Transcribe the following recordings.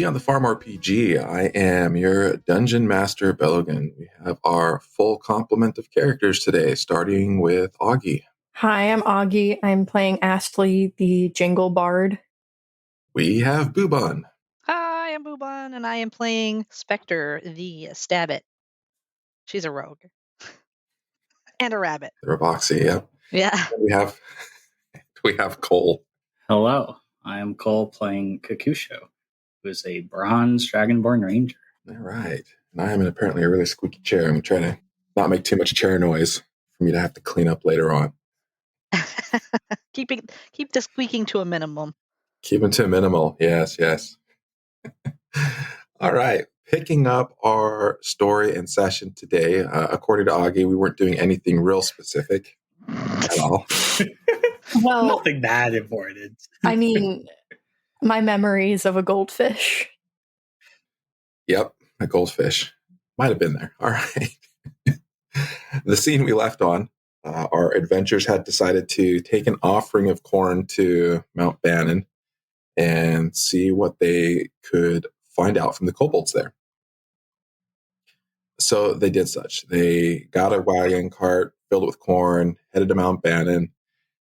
D&D on the Farm RPG. I am your Dungeon Master, Belogan. We have our full complement of characters today, starting with Augie. Hi, I'm Augie. I'm playing Astley, the Jingle Bard. We have Boobon. Hi, I'm Boobon, and I am playing Spectre, the Stabbit. She's a rogue. And a rabbit. The Roboxy, yeah. Yeah. We have Cole. Hello, I am Cole playing Kakusho, who is a bronze dragonborn ranger. All right. And I am apparently a really squeaky chair. I'm going to try to not make too much chair noise for me to have to clean up later on. Keep the squeaking to a minimum. Keep it to a minimal. Yes. All right. Picking up our story and session today. According to Augie, we weren't doing anything real specific at all. Well, Nothing that important. I mean, my memories of a goldfish. Yep, a goldfish. Might have been there. All right. The scene we left on, our adventurers had decided to take an offering of corn to Mount Bannon and see what they could find out from the kobolds there. So they did such. They got a wagon cart filled with corn, headed to Mount Bannon,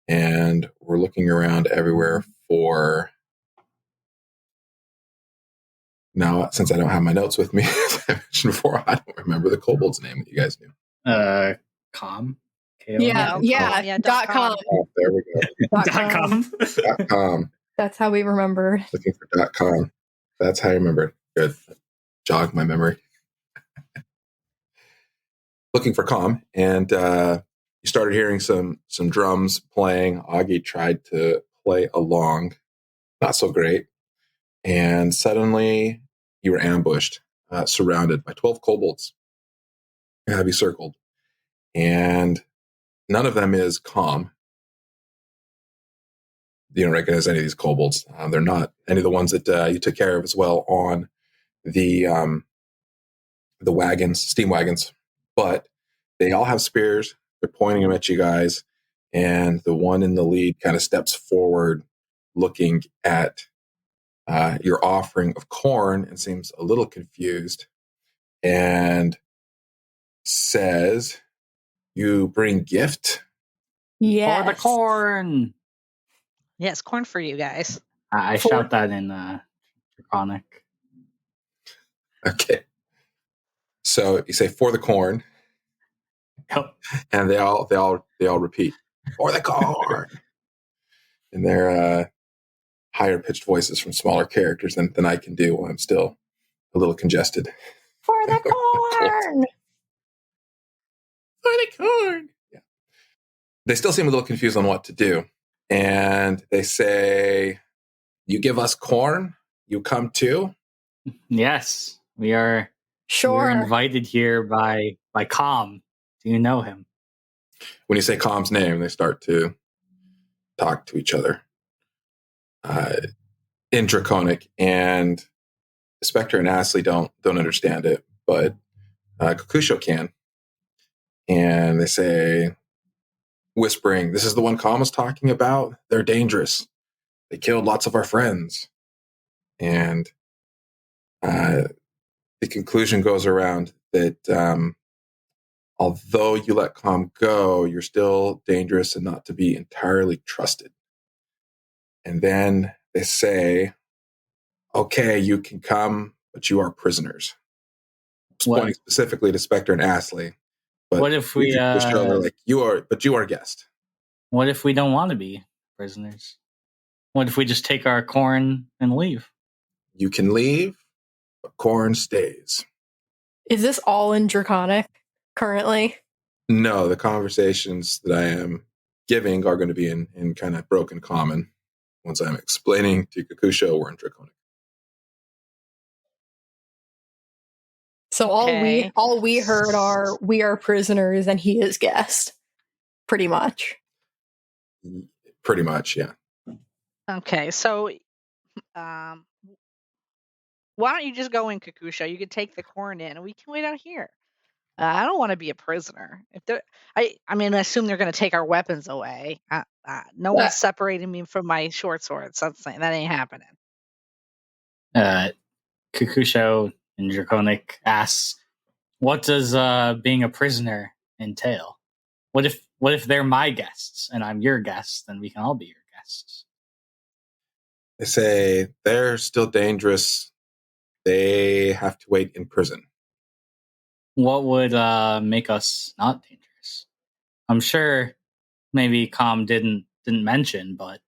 and were looking around everywhere for... Now, since I don't have my notes with me, as I mentioned before, I don't remember the kobold's name that you guys knew. Com? Yeah, .com. Oh, there we go. .com. .com. That's how we remember. Looking for .com. That's how I remember it. Good. Jog my memory. Looking for com, and you started hearing some drums playing. Augie tried to play along. Not so great. And suddenly you were ambushed, surrounded by 12 kobolds who have you circled. And none of them is calm. You don't recognize any of these kobolds. They're not any of the ones that you took care of as well on the wagons, steam wagons. But they all have spears. They're pointing them at you guys. And the one in the lead kind of steps forward looking at your offering of corn and seems a little confused and says, "You bring gift?" Yes. For the corn! Yes, corn for you guys. I shout that in Draconic. Okay. So you say, "For the corn," Yep. and they all repeat, "For the corn," in their higher pitched voices from smaller characters than I can do while I'm still a little congested. For the corn! For the corn! Yeah. They still seem a little confused on what to do. And they say, "You give us corn, you come too?" Yes, we are. Sure. We're invited here by Com. Do you know him? When you say Com's name, they start to talk to each other in Draconic, and Spectre and Astley don't understand it, but Kakusho can. And they say, whispering, "This is the one Com was talking about? They're dangerous. They killed lots of our friends." And the conclusion goes around that although you let Com go, you're still dangerous and not to be entirely trusted. And then they say, "Okay, you can come, but you are prisoners." Pointing specifically to Spectre and Astley. But what if we like, you are a guest? What if we don't want to be prisoners? What if we just take our corn and leave? You can leave, but corn stays. Is this all in Draconic currently? No, the conversations that I am giving are going to be in kind of broken common. Once I'm explaining to Kakusho, we're in Draconic. So all we heard are, "We are prisoners and he is guest." Pretty much. Pretty much, yeah. Okay, so why don't you just go in, Kakusho? You could take the corn in, and we can wait out here. I don't want to be a prisoner. I assume they're going to take our weapons away. No one's separating me from my short swords. That ain't happening. Kukusho in Draconic asks, what does being a prisoner entail? What if they're my guests and I'm your guest? Then we can all be your guests. They say they're still dangerous. They have to wait in prison. What would make us not dangerous? I'm sure maybe Com didn't mention, but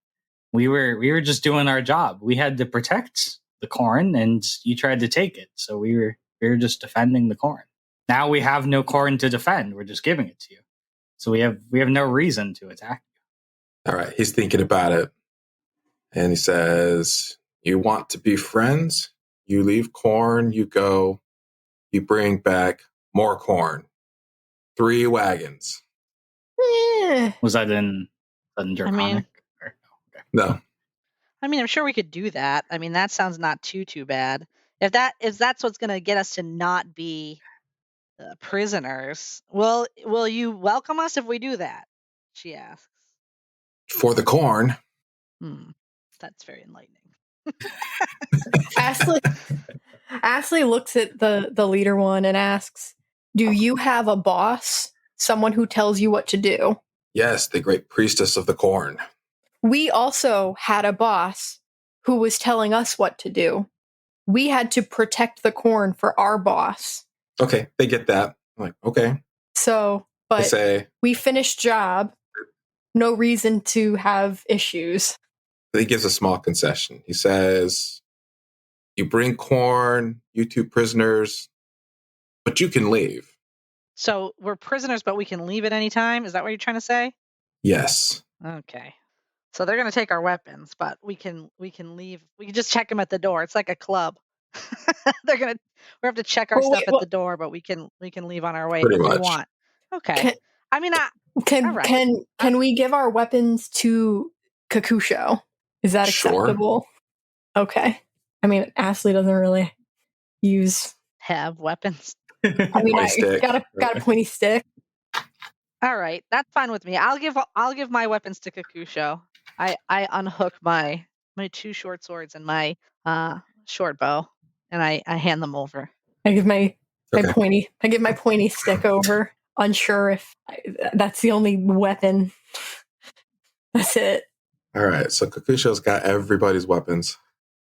we were just doing our job. We had to protect the corn, and you tried to take it. So we were just defending the corn. Now we have no corn to defend. We're just giving it to you. So we have no reason to attack you. All right, he's thinking about it. And he says, you want to be friends? You leave corn, you go, you bring back more corn. 3 wagons. Was that in Draconic? No. I mean, I'm sure we could do that. I mean, that sounds not too bad. If that's what's going to get us to not be prisoners, will you welcome us if we do that? She asks. For the corn. That's very enlightening. Ashley looks at the leader one and asks, do you have a boss? Someone who tells you what to do? Yes, the great priestess of the corn. We also had a boss who was telling us what to do. We had to protect the corn for our boss. Okay, they get that. I'm like, okay. So, but say, we finished job. No reason to have issues. He gives a small concession. He says, you bring corn, you 2 prisoners, but you can leave. So we're prisoners, but we can leave at any time? Is that what you're trying to say? Yes. Okay. So they're going to take our weapons, but we can leave. We can just check them at the door. It's like a club. We have to check our stuff at the door, but we can leave on our way if we want. Okay. Can we give our weapons to Kakusho? Is that acceptable? Sure. Okay. I mean, Ashley doesn't really have weapons. I mean, I got a pointy stick. All right, that's fine with me. I'll give my weapons to Kakusho. I unhook my 2 short swords and my short bow, and I hand them over. I give my pointy stick over. Unsure if that's the only weapon. That's it. All right, so Kakusho's got everybody's weapons.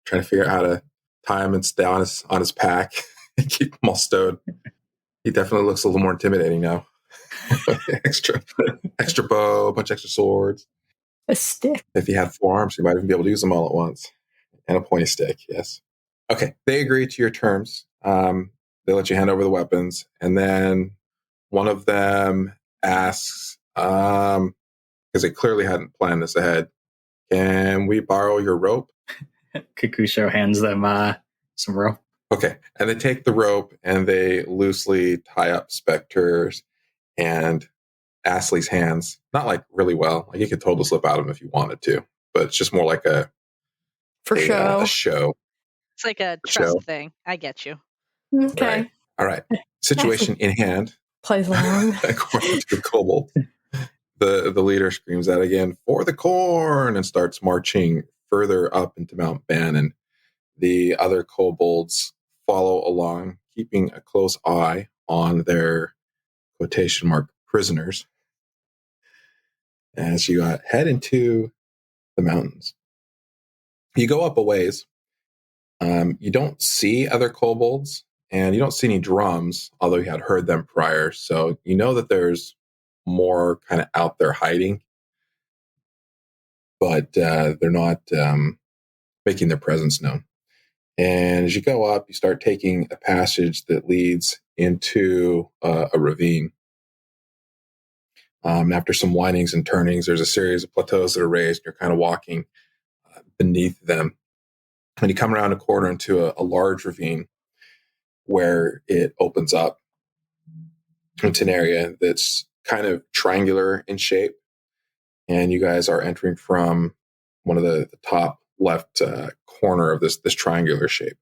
Trying to figure out how to tie them and stay on his pack and keep them all stowed. He definitely looks a little more intimidating now. extra bow, a bunch of extra swords. A stick. If he had 4 arms, he might even be able to use them all at once. And a pointy stick, yes. Okay, they agree to your terms. They let you hand over the weapons. And then one of them asks, because they clearly hadn't planned this ahead, can we borrow your rope? Kakusho hands them some rope. Okay, and they take the rope and they loosely tie up Spectre's and Astley's hands. Not like really well. Like you could totally slip out of them if you wanted to, but it's just more like a show. It's like a trust thing. I get you. Okay. Right. All right. Situation in hand. Plays along. According to the kobold. The leader screams out again, for the corn, and starts marching further up into Mount Bannon. The other kobolds follow along, keeping a close eye on their quotation mark prisoners as you head into the mountains. You go up a ways. You don't see other kobolds, and you don't see any drums, although you had heard them prior. So you know that there's more kind of out there hiding, but they're not making their presence known. And as you go up, you start taking a passage that leads into a ravine. After some windings and turnings, there's a series of plateaus that are raised. You're kind of walking beneath them. And you come around a corner into a large ravine where it opens up into an area that's kind of triangular in shape. And you guys are entering from one of the top left corner of this triangular shape.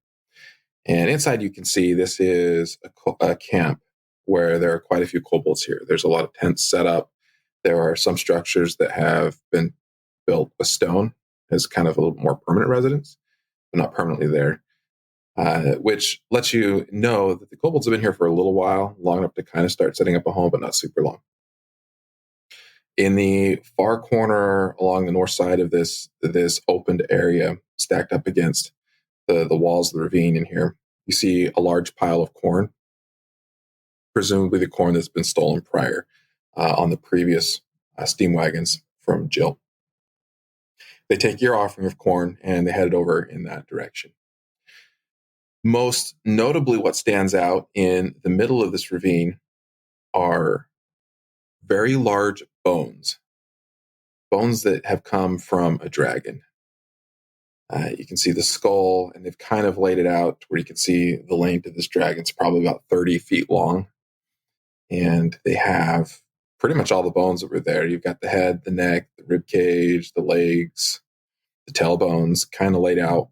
And inside you can see this is a camp where there are quite a few kobolds here. There's a lot of tents set up. There are some structures that have been built with stone as kind of a little more permanent residence, but not permanently there. which lets you know that the kobolds have been here for a little while, long enough to kind of start setting up a home, but not super long. In the far corner along the north side of this opened area, stacked up against the walls of the ravine in here, you see a large pile of corn, presumably the corn that's been stolen prior on the previous steam wagons from Jill. They take your offering of corn and they head it over in that direction. Most notably, what stands out in the middle of this ravine are very large bones that have come from a dragon. You can see the skull, and they've kind of laid it out where you can see the length of this dragon's probably about 30 feet long. And they have pretty much all the bones that were there. You've got the head, the neck, the rib cage, the legs, the tailbones kind of laid out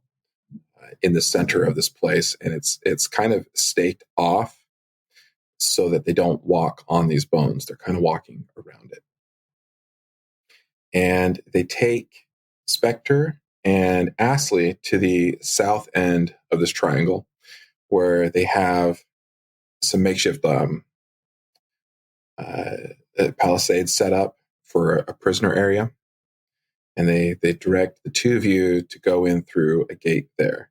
in the center of this place. And it's kind of staked off so that they don't walk on these bones. They're kind of walking around it. And they take Spectre and Astley to the south end of this triangle where they have some makeshift palisades set up for a prisoner area. And they direct the two of you to go in through a gate there.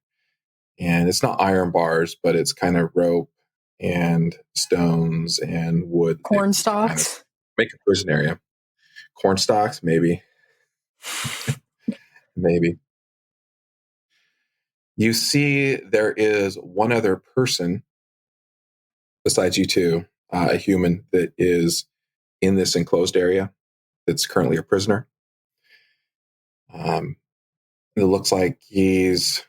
And it's not iron bars, but it's kind of rope and stones and wood. Corn stalks. Kind of make a prison area. Corn stalks, maybe. Maybe. You see there is one other person besides you two, a human that is in this enclosed area that's currently a prisoner. It looks like he's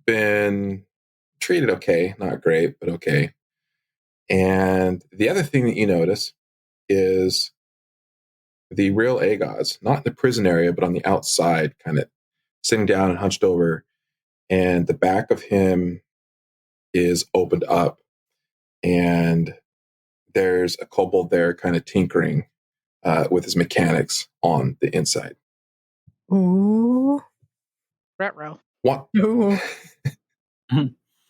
been treated okay, not great, but okay. And the other thing that you notice is the real Agaz, not in the prison area, but on the outside, kind of sitting down and hunched over. And the back of him is opened up. And there's a kobold there kind of tinkering with his mechanics on the inside. Ooh. Retro. What? Ooh.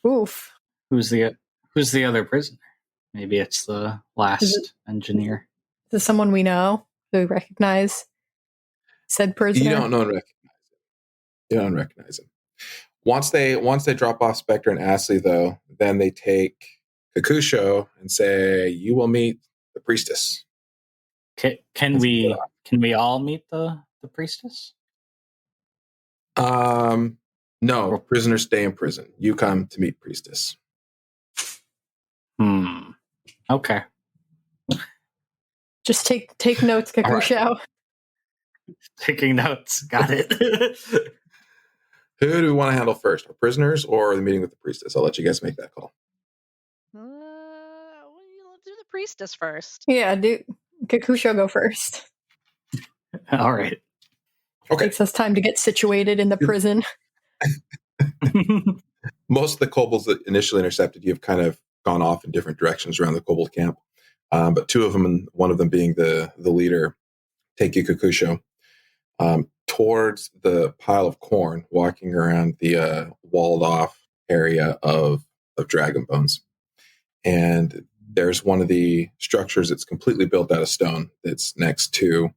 Oof. Who's the other prisoner? Maybe it's the last engineer. Is this someone we know? Do we recognize said prisoner? You don't know and recognize him. You don't recognize him. Once they drop off Spectre and Astley, though, then they take Kakusho and say, "You will meet the priestess." Can we all meet the priestess? No, prisoners stay in prison. You come to meet priestess. Okay. Just take notes, Kakusho. Right. Taking notes. Got it. Who do we want to handle first? Our prisoners or the meeting with the priestess? I'll let you guys make that call. We'll do the priestess first. Yeah, Kakusho go first. All right. Okay. Takes us time to get situated in the prison. Most of the kobolds that initially intercepted you have kind of gone off in different directions around the kobold camp. But two of them, and one of them being the leader, take you, Kakusho, towards the pile of corn, walking around the walled off area of dragon bones. And there's one of the structures that's completely built out of stone that's next to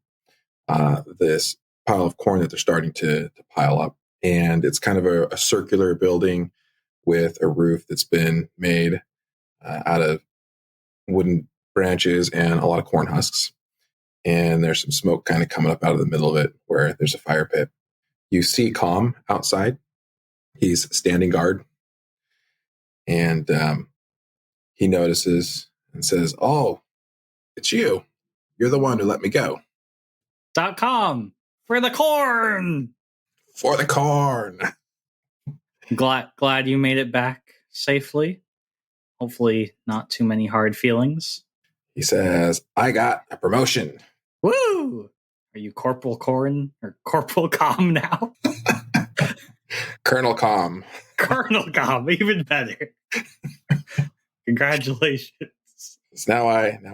this pile of corn that they're starting to pile up. And it's kind of a circular building with a roof that's been made out of wooden branches and a lot of corn husks. And there's some smoke kind of coming up out of the middle of it where there's a fire pit. You see Calm outside. He's standing guard. And he notices and says, "Oh, it's you. You're the one who let me go." .com for the corn. For the corn. Glad you made it back safely. Hopefully not too many hard feelings. He says, "I got a promotion." Woo! Are you Corporal Corn or Corporal Com now? Colonel Com. Colonel Com, even better. Congratulations. So now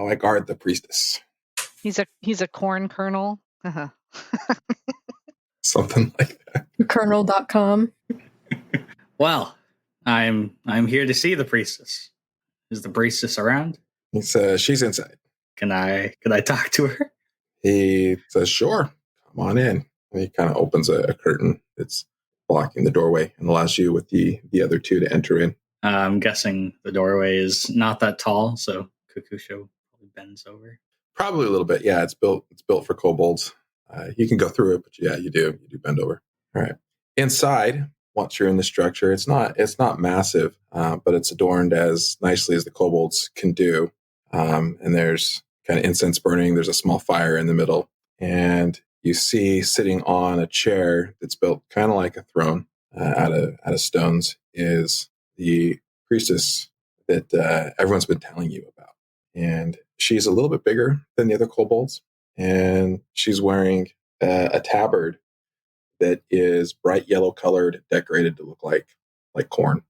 I guard the priestess. He's a corn colonel. Uh-huh. Something like that. Colonel.com. Well, I'm here to see the priestess. Is the priestess around? He says, she's inside. Can I talk to her? He says, sure, come on in. And he kind of opens a curtain that's blocking the doorway and allows you with the other two to enter in. I'm guessing the doorway is not that tall, so Kakusho probably bends over. Probably a little bit. Yeah, it's built for kobolds. You can go through it, but yeah, you do bend over. All right. Inside, once you're in the structure, it's not massive, but it's adorned as nicely as the kobolds can do. And there's kind of incense burning. There's a small fire in the middle, and you see sitting on a chair that's built kind of like a throne out of stones is the priestess that everyone's been telling you about. And she's a little bit bigger than the other kobolds, and she's wearing a tabard that is bright yellow colored, decorated to look like corn.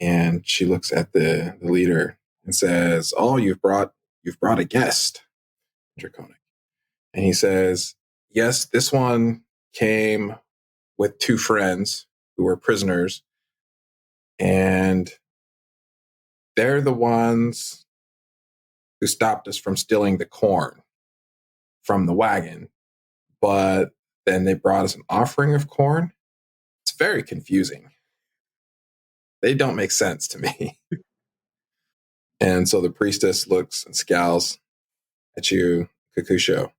And she looks at the leader and says, "Oh, you've brought a guest, Draconic." And he says, "Yes, this one came with two friends who were prisoners, and they're the ones who stopped us from stealing the corn from the wagon. But then they brought us an offering of corn. It's very confusing. They don't make sense to me." And so the priestess looks and scowls at you, Kakusho,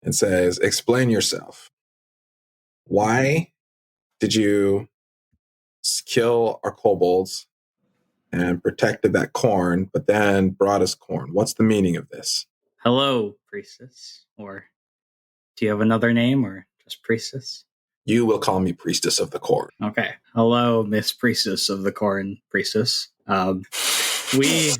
and says, "Explain yourself. Why did you kill our kobolds and protected that corn, but then brought us corn? What's the meaning of this?" Hello, priestess. Or do you have another name, or just priestess? "You will call me priestess of the corn." Okay. Hello, Miss Priestess of the Corn, priestess. We,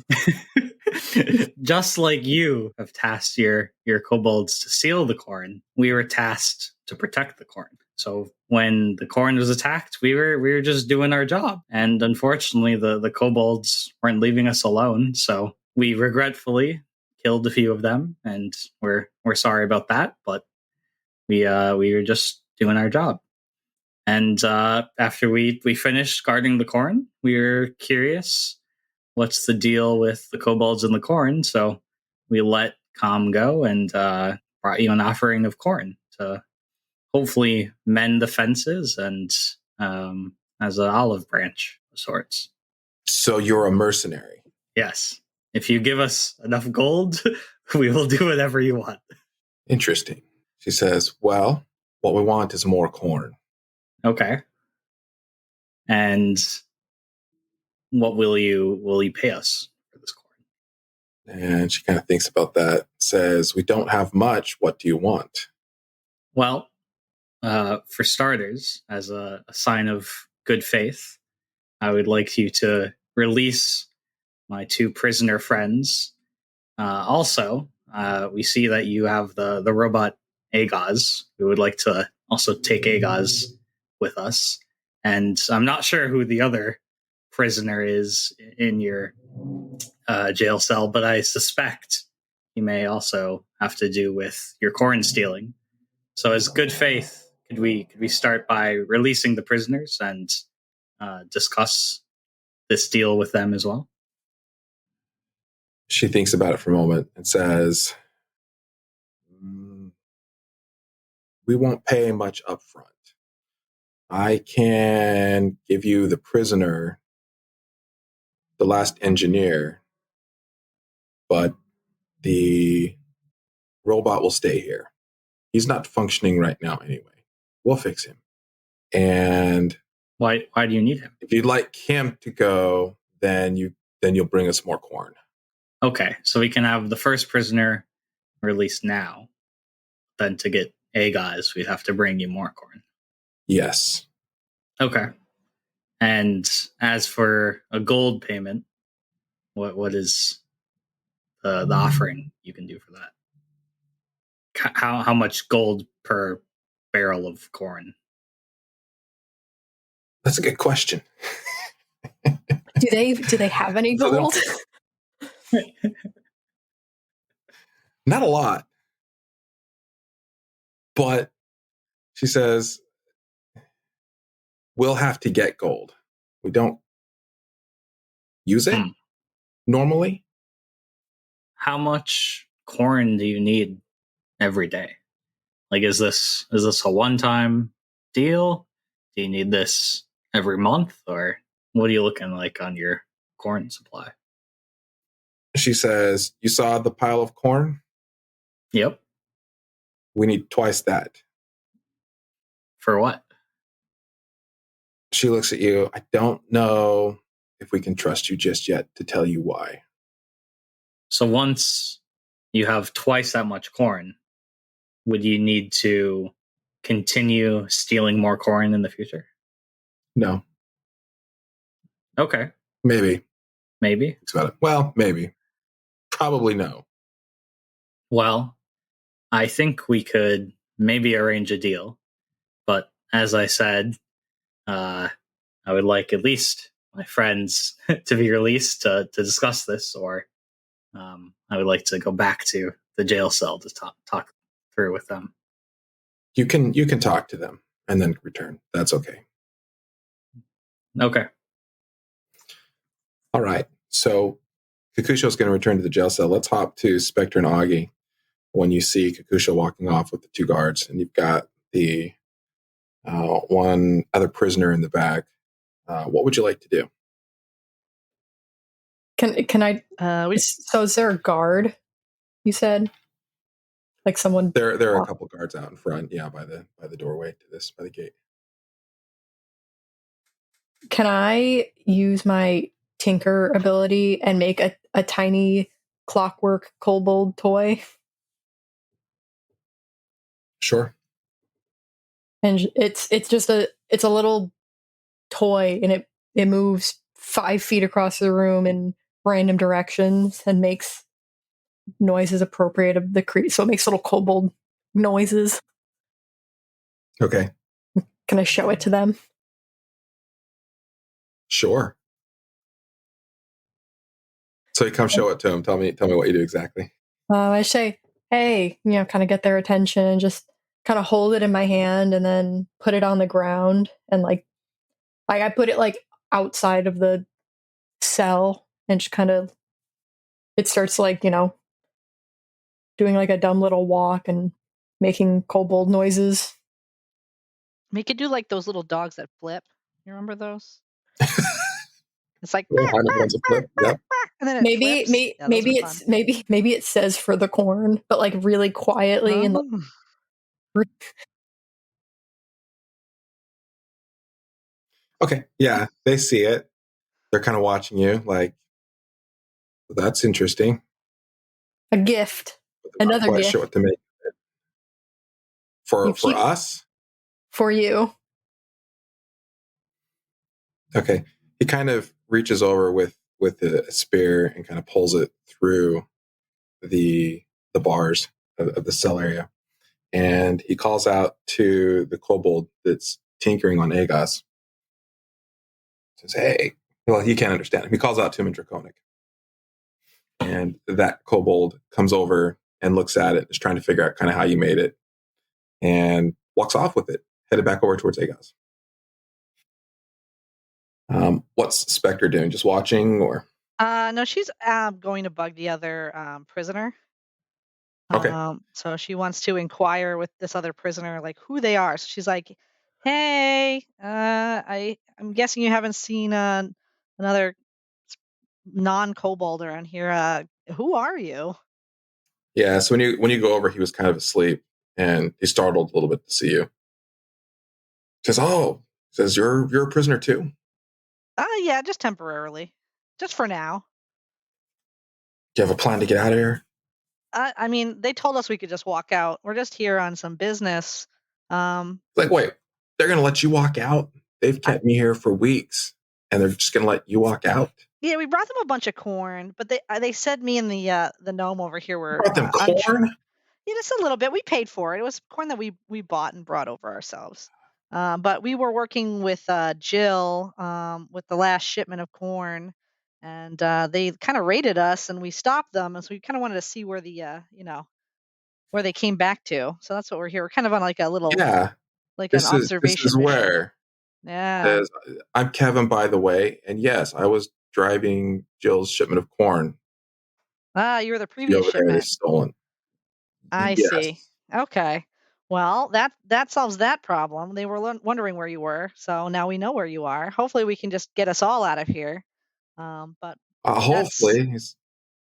just like you have tasked your kobolds to steal the corn, we were tasked to protect the corn. So when the corn was attacked, we were just doing our job. And unfortunately, the kobolds weren't leaving us alone. So we regretfully killed a few of them, and we're sorry about that. But we were just doing our job. And after we finished guarding the corn, we were curious what's the deal with the kobolds and the corn. So we let Com go and brought you an offering of corn to hopefully mend the fences and as an olive branch of sorts. So you're a mercenary? Yes. If you give us enough gold, we will do whatever you want. Interesting. She says, "Well, what we want is more corn." Okay. And what will you pay us for this corn? And she kind of thinks about that, says, "We don't have much. What do you want?" Well, for starters, as a sign of good faith, I would like you to release my two prisoner friends. Also, we see that you have the robot Agaz. We would like to also take Agaz with us. And I'm not sure who the other prisoner is in your jail cell, but I suspect he may also have to do with your corn stealing. So, as good faith, could we start by releasing the prisoners and discuss this deal with them as well? She thinks about it for a moment and says, "We won't pay much upfront. I can give you the prisoner, the last engineer, but the robot will stay here. He's not functioning right now anyway. We'll fix him. And Why do you need him? if you'd like him to go, then you'll bring us more corn." Okay, so we can have the first prisoner released now. Then to get Agaz, we'd have to bring you more corn. Yes. Okay. And as for a gold payment, what is the offering you can do for that? How much gold per barrel of corn? That's a good question. Do they have any So gold? Not a lot. But she says, will have to get gold. We don't use it normally. How much corn do you need every day? Like, is this a one-time deal? Do you need this every month, or what are you looking like on your corn supply? She says, "You saw the pile of corn? Yep. We need twice that." For what? She looks at you. "I don't know if we can trust you just yet to tell you why." So once you have twice that much corn, would you need to continue stealing more corn in the future? No. Okay. Maybe. Maybe. Well, maybe. Probably no. Well, I think we could maybe arrange a deal. But as I said, I would like at least my friends to be released to discuss this, or I would like to go back to the jail cell to talk through with them. You can talk to them and then return. That's okay. Okay. All right. So Kakusho's going to return to the jail cell. Let's hop to Spectre and Augie when you see Kakusho walking off with the two guards, and you've got the one other prisoner in the back. What would you like to do? Can I? So is there a guard? You said, like someone. There are a couple guards out in front. Yeah, by the doorway to this, by the gate. Can I use my tinker ability and make a tiny clockwork kobold toy? Sure. And it's just a little toy, and it moves 5 feet across the room in random directions and makes noises appropriate of the creature. So it makes little kobold noises. Okay. Can I show it to them? Sure. So you come show it to him. Tell me what you do exactly. I say, hey, kind of get their attention and just kind of hold it in my hand and then put it on the ground. And like I put it like outside of the cell and just kind of, it starts like, doing like a dumb little walk and making kobold noises. Make it do like those little dogs that flip. You remember those? It's like Yep. and then it flips. Maybe it says for the corn, but like really quietly and like, okay, yeah, they see it. They're kind of watching you, like, that's interesting. A gift, another gift. Sure what to make for us. For you. Okay, he kind of reaches over with a spear and kind of pulls it through the bars of the cell area, and he calls out to the kobold that's tinkering on Agos. Says, "Hey," well, he can't understand him. He calls out to him in Draconic, and that kobold comes over and looks at it, is trying to figure out kind of how you made it, and walks off with it, headed back over towards Agos. What's Spectre doing? Just watching, or? No, she's going to bug the other prisoner. Okay. So she wants to inquire with this other prisoner, like who they are. So she's like, "Hey, I'm guessing you haven't seen another non-kobold around here. Who are you?" Yeah. So when you go over, he was kind of asleep, and he's startled a little bit to see you. Says, "Oh," says, "You're a prisoner too?" Yeah, just temporarily, just for now. Do you have a plan to get out of here? I mean, they told us we could just walk out. We're just here on some business. Like, wait, they're going to let you walk out? They've kept me here for weeks, and they're just going to let you walk out? Yeah, we brought them a bunch of corn, but they said me and the gnome over here were brought them corn? Yeah, just a little bit. We paid for it. It was corn that we bought and brought over ourselves. But we were working with Jill with the last shipment of corn, and they kind of raided us, and we stopped them, and so we kind of wanted to see where the where they came back to. So that's what we're here. We're kind of on like a little an observation this is mission. where Yeah. Says, I'm Kevin, by the way, and yes, I was driving Jill's shipment of corn. You were the She previous over there shipment. is stolen. I see. Yes. Okay. Well, that solves that problem. They were wondering where you were, so now we know where you are. Hopefully, we can just get us all out of here. But that's Hopefully,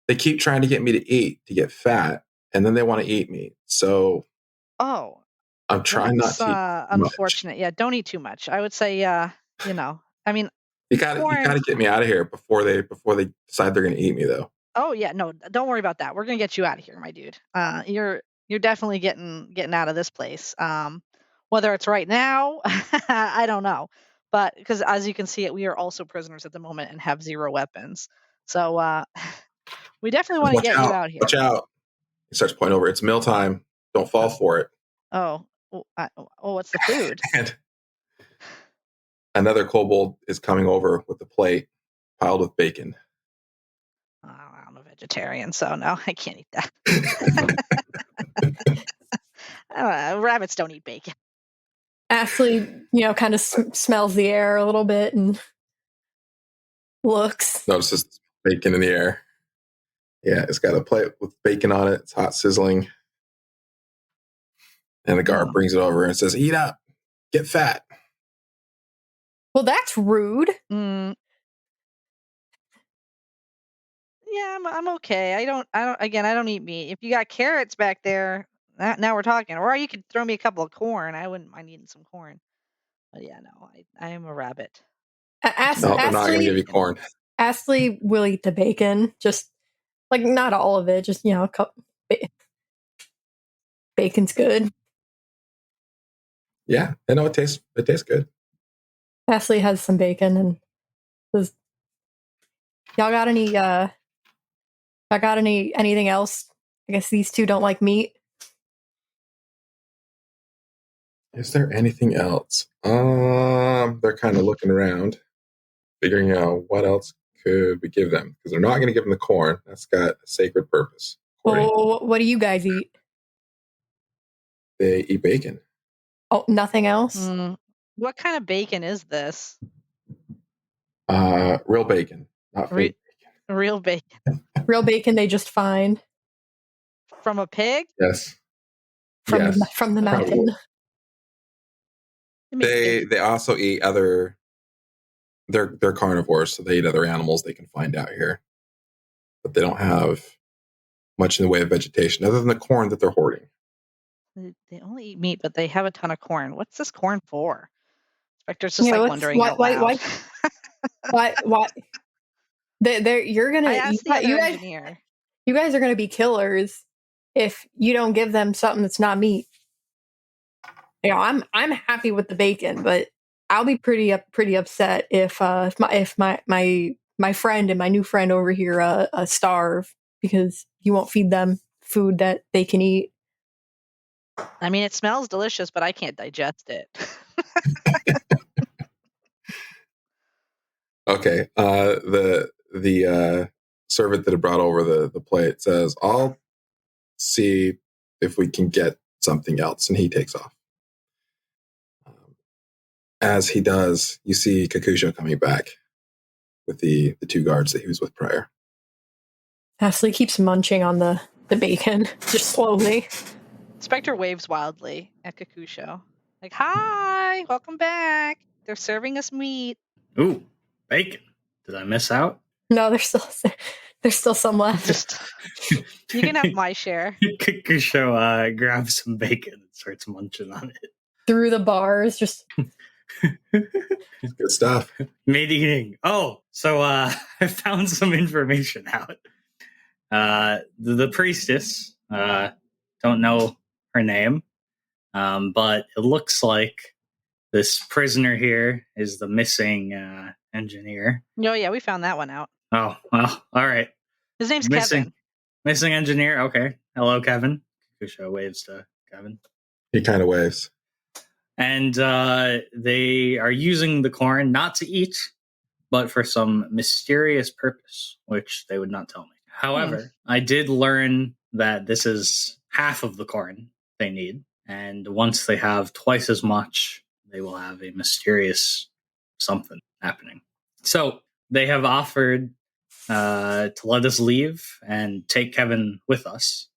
they keep trying to get me to eat to get fat, and then they want to eat me. So oh, I'm trying not that's to eat much. unfortunate. Yeah, don't eat too much. I would say, you know, I mean, You got corn. to get me out of here before they decide they're going to eat me, though. Oh yeah, no, don't worry about that. We're gonna get you out of here, my dude. You're definitely getting out of this place. Whether it's right now, I don't know, but because as you can see, we are also prisoners at the moment and have 0 weapons. So we definitely want to Watch get out! you out here. Watch out! He starts pointing over. It's mealtime. Don't fall for it. Oh, what's the food? And another kobold is coming over with the plate piled with bacon. Oh, I'm a vegetarian, so no, I can't eat that. I don't know, rabbits don't eat bacon. Ashley, kind of smells the air a little bit and looks. Notices bacon in the air. Yeah, it's got a plate with bacon on it. It's hot, sizzling. And the guard brings it over and says, "Eat up, get fat." Well, that's rude. Yeah, I'm okay. I don't eat meat. If you got carrots back there, now we're talking. Or you could throw me a couple of corn. I wouldn't mind eating some corn. But yeah, no, I am a rabbit. No, they're not going to give you corn. Astley will eat the bacon, just like not all of it, just a cup. Bacon's good. Yeah, I know it tastes good. Astley has some bacon and says, "Y'all got anything else? I guess these two don't like meat." Is there anything else? They're kind of looking around, figuring out what else could we give them, because they're not going to give them the corn. That's got a sacred purpose. Well, what do you guys eat? They eat bacon. Oh, nothing else? What kind of bacon is this? Real bacon, not fake bacon. Real bacon. Real bacon they just find from a pig? Yes. From the mountain. They also eat other. They're carnivores, so they eat other animals they can find out here, but they don't have much in the way of vegetation other than the corn that they're hoarding. They only eat meat, but they have a ton of corn. What's this corn for? Spectre's just wondering out loud. Why? You're gonna. I asked the other engineer. You guys are gonna be killers if you don't give them something that's not meat. I'm happy with the bacon, but I'll be pretty upset if my friend and my new friend over here starve because you won't feed them food that they can eat. I mean, it smells delicious, but I can't digest it. Okay. The servant that had brought over the plate says, "I'll see if we can get something else," and he takes off. As he does, you see Kakusho coming back with the 2 guards that he was with prior. Ashley keeps munching on the bacon, just slowly. Spectre waves wildly at Kakusho. Like, "Hi, welcome back. They're serving us meat." Ooh, bacon. Did I miss out? No, there's still some left. You can have my share. Kakusho grabs some bacon and starts munching on it. Through the bars, just... Good stuff. Made eating. Oh, so I found some information out. The priestess, don't know her name, but it looks like this prisoner here is the missing engineer. Oh, yeah, we found that one out. Oh, well, all right. His name's Kevin. Missing engineer, okay. Hello, Kevin. Kakusho waves to Kevin. He kind of waves. And they are using the corn not to eat, but for some mysterious purpose, which they would not tell me. However, I did learn that this is half of the corn they need. And once they have twice as much, they will have a mysterious something happening. So they have offered to let us leave and take Kevin with us.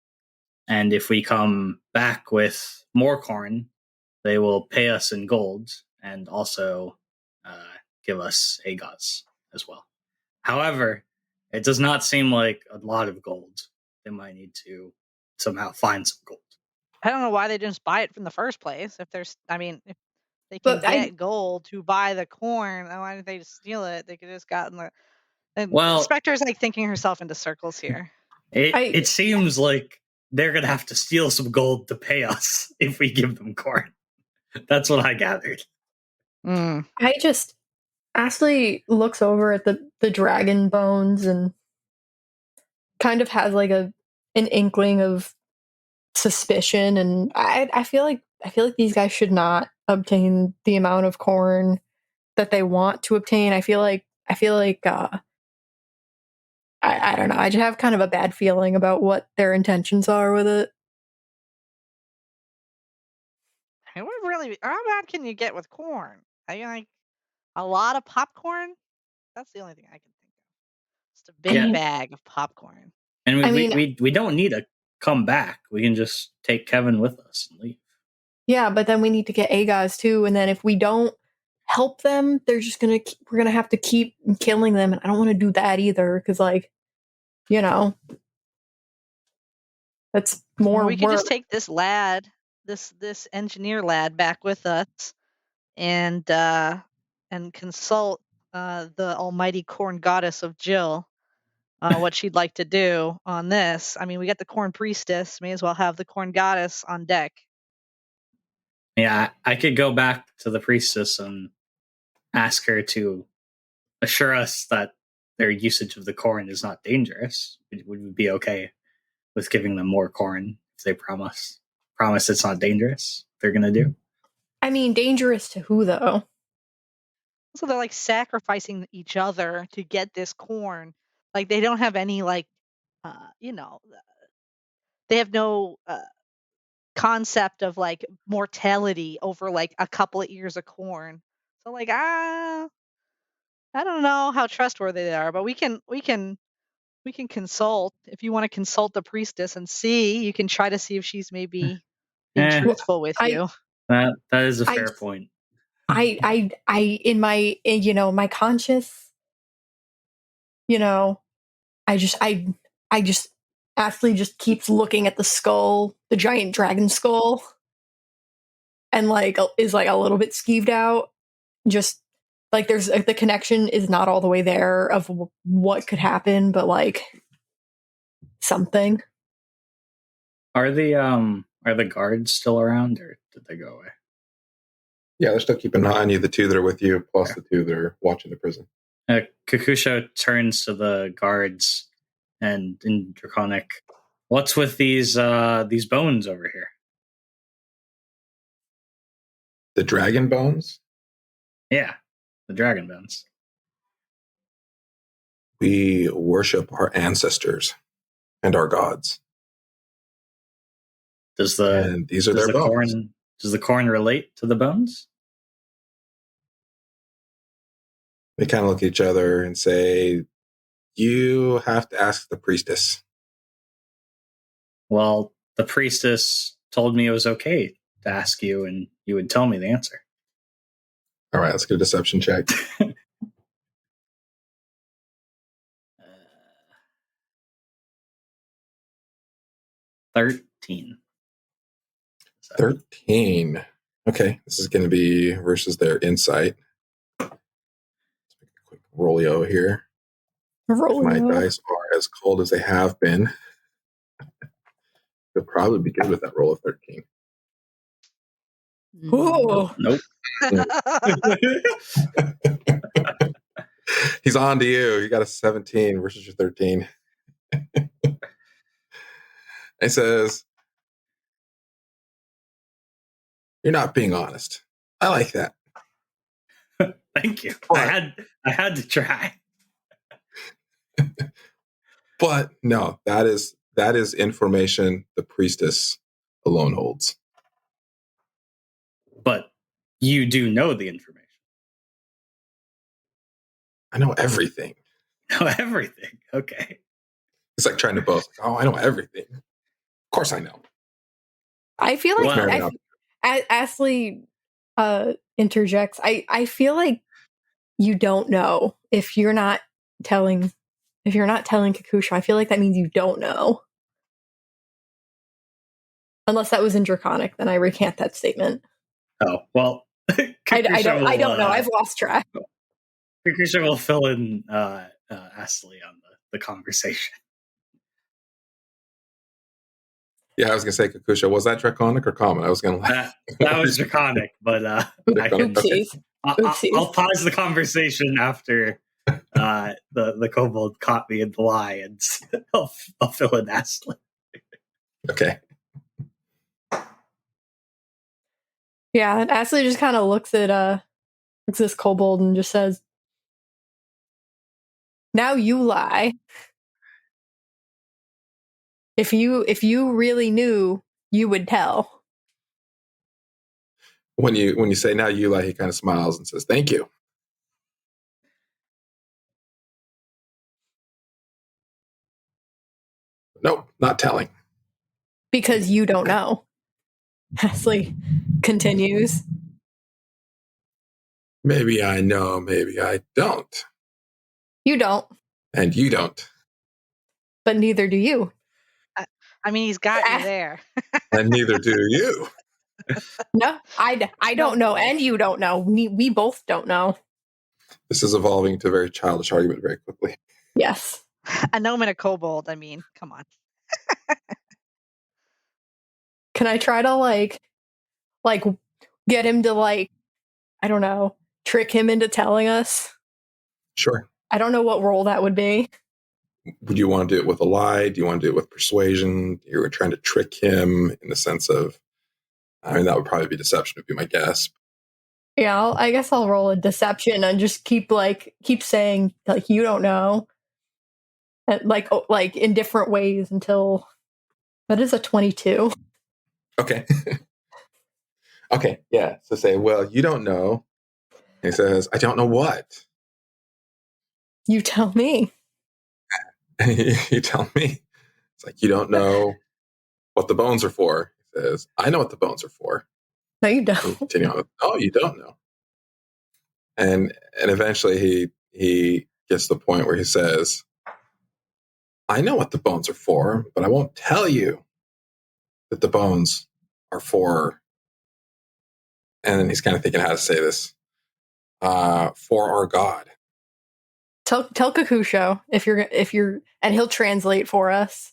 And if we come back with more corn, they will pay us in gold and also give us agos as well. However, it does not seem like a lot of gold. They might need to somehow find some gold. I don't know why they didn't just buy it from the first place. If they can But get gold to buy the corn, why didn't they just steal it? They could have just gotten the. And Well, Spectre's like thinking herself into circles here. it seems like they're gonna have to steal some gold to pay us if we give them corn. That's what I gathered. Ashley looks over at the dragon bones and kind of has like an inkling of suspicion, and I feel like these guys should not obtain the amount of corn that they want to obtain. I feel like I don't know. I just have kind of a bad feeling about what their intentions are with it. How bad can you get with corn? I mean, like a lot of popcorn. That's the only thing I can think of. Just a big bag of popcorn. And we don't need to come back. We can just take Kevin with us and leave. Yeah, but then we need to get agos too, and then if we don't help them, they're just we're gonna have to keep killing them, and I don't want to do that either because, like, you know, that's more. We could just take this lad, this engineer lad, back with us, and consult the almighty corn goddess of Jill, what she'd like to do on this. I mean, we got the corn priestess. May as well have the corn goddess on deck. Yeah, I could go back to the priestess and ask her to assure us that their usage of the corn is not dangerous. Would we be okay with giving them more corn if they promise it's not dangerous? They're gonna do. I mean, dangerous to who though? So they're like sacrificing each other to get this corn. Like they don't have any they have no concept of like mortality over like a couple of ears of corn. So like I don't know how trustworthy they are, but we can consult. If you want to consult the priestess and see, you can try to see if she's maybe being truthful with you. That is a fair point. I in my my conscience, I just Ashley just keeps looking at the skull, the giant dragon skull, and like is like a little bit skeeved out. Just like there's the connection is not all the way there of what could happen, but like something. Are the guards still around, or did they go away? Yeah, they're still keeping an eye on you. The two that are with you, plus the two that are watching the prison. Kakusho turns to the guards and in Draconic, what's with these bones over here? The dragon bones? Yeah, the dragon bones. We worship our ancestors and our gods. And these are their bones. Does the corn relate to the bones? They kind of look at each other and say, you have to ask the priestess. Well, the priestess told me it was okay to ask you and you would tell me the answer. All right, let's get a deception check. 13. 13. Okay, this is going to be versus their insight. Let's make a quick rollio here. If my dice are as cold as they have been, they'll probably be good with that roll of 13. Ooh. Nope. He's on to you. You got a 17 versus your 13. He says, you're not being honest. I like that. Thank you. I had to try. But no, that is information the priestess alone holds. But you do know the information. I know everything. Know everything. Okay. It's like trying to boast. Like, oh, I know everything. Of course I know. I feel like Well, Ashley interjects. I feel like you don't know if you're not telling Kakusha. I feel like that means you don't know. Unless that was in Draconic, then I recant that statement. oh well. I don't know. I've lost track. Kakusha will fill in Astley on the conversation. Yeah, I was gonna say, Kakusha, was that draconic or common? I was gonna That was Draconic, but I can. Oopsies. I'll pause the conversation after the kobold caught me in the lie, and I'll fill in Astley. Okay. Yeah, and Ashley just kind of looks at this kobold and just says, "Now you lie. If you really knew, you would tell." When you say now you lie, he kind of smiles and says, "Thank you." Nope, not telling. Because you don't know. Ashley continues. Maybe I know, maybe I don't. You don't, And you don't. but neither do you. I mean, he's got you there. And neither do you. No, I don't know, and you don't know. We both don't know. This is evolving to a very childish argument very quickly. Yes. A gnome and a kobold. I mean, come on. Can I try to like get him to I don't know, trick him into telling us? Sure. I don't know what role that would be. Would you want to do it with a lie? Do you want to do it with persuasion? You were trying to trick him in the sense of, I mean, that would probably be deception would be my guess. Yeah, I guess I'll roll a deception and just keep saying you don't know, and like in different ways until that is a 22. Okay. Okay. Yeah. So say, well, you don't know. And he says, I don't know what. You tell me. You tell me. It's like, you don't know what the bones are for. He says, I know what the bones are for. No, you And don't. continue on. Oh, you don't know. And eventually he gets to the point where he says, I know what the bones are for, but I won't tell you that the bones are for. And then he's kind of thinking how to say this. For our God. Tell Kakusho if you're and he'll translate for us.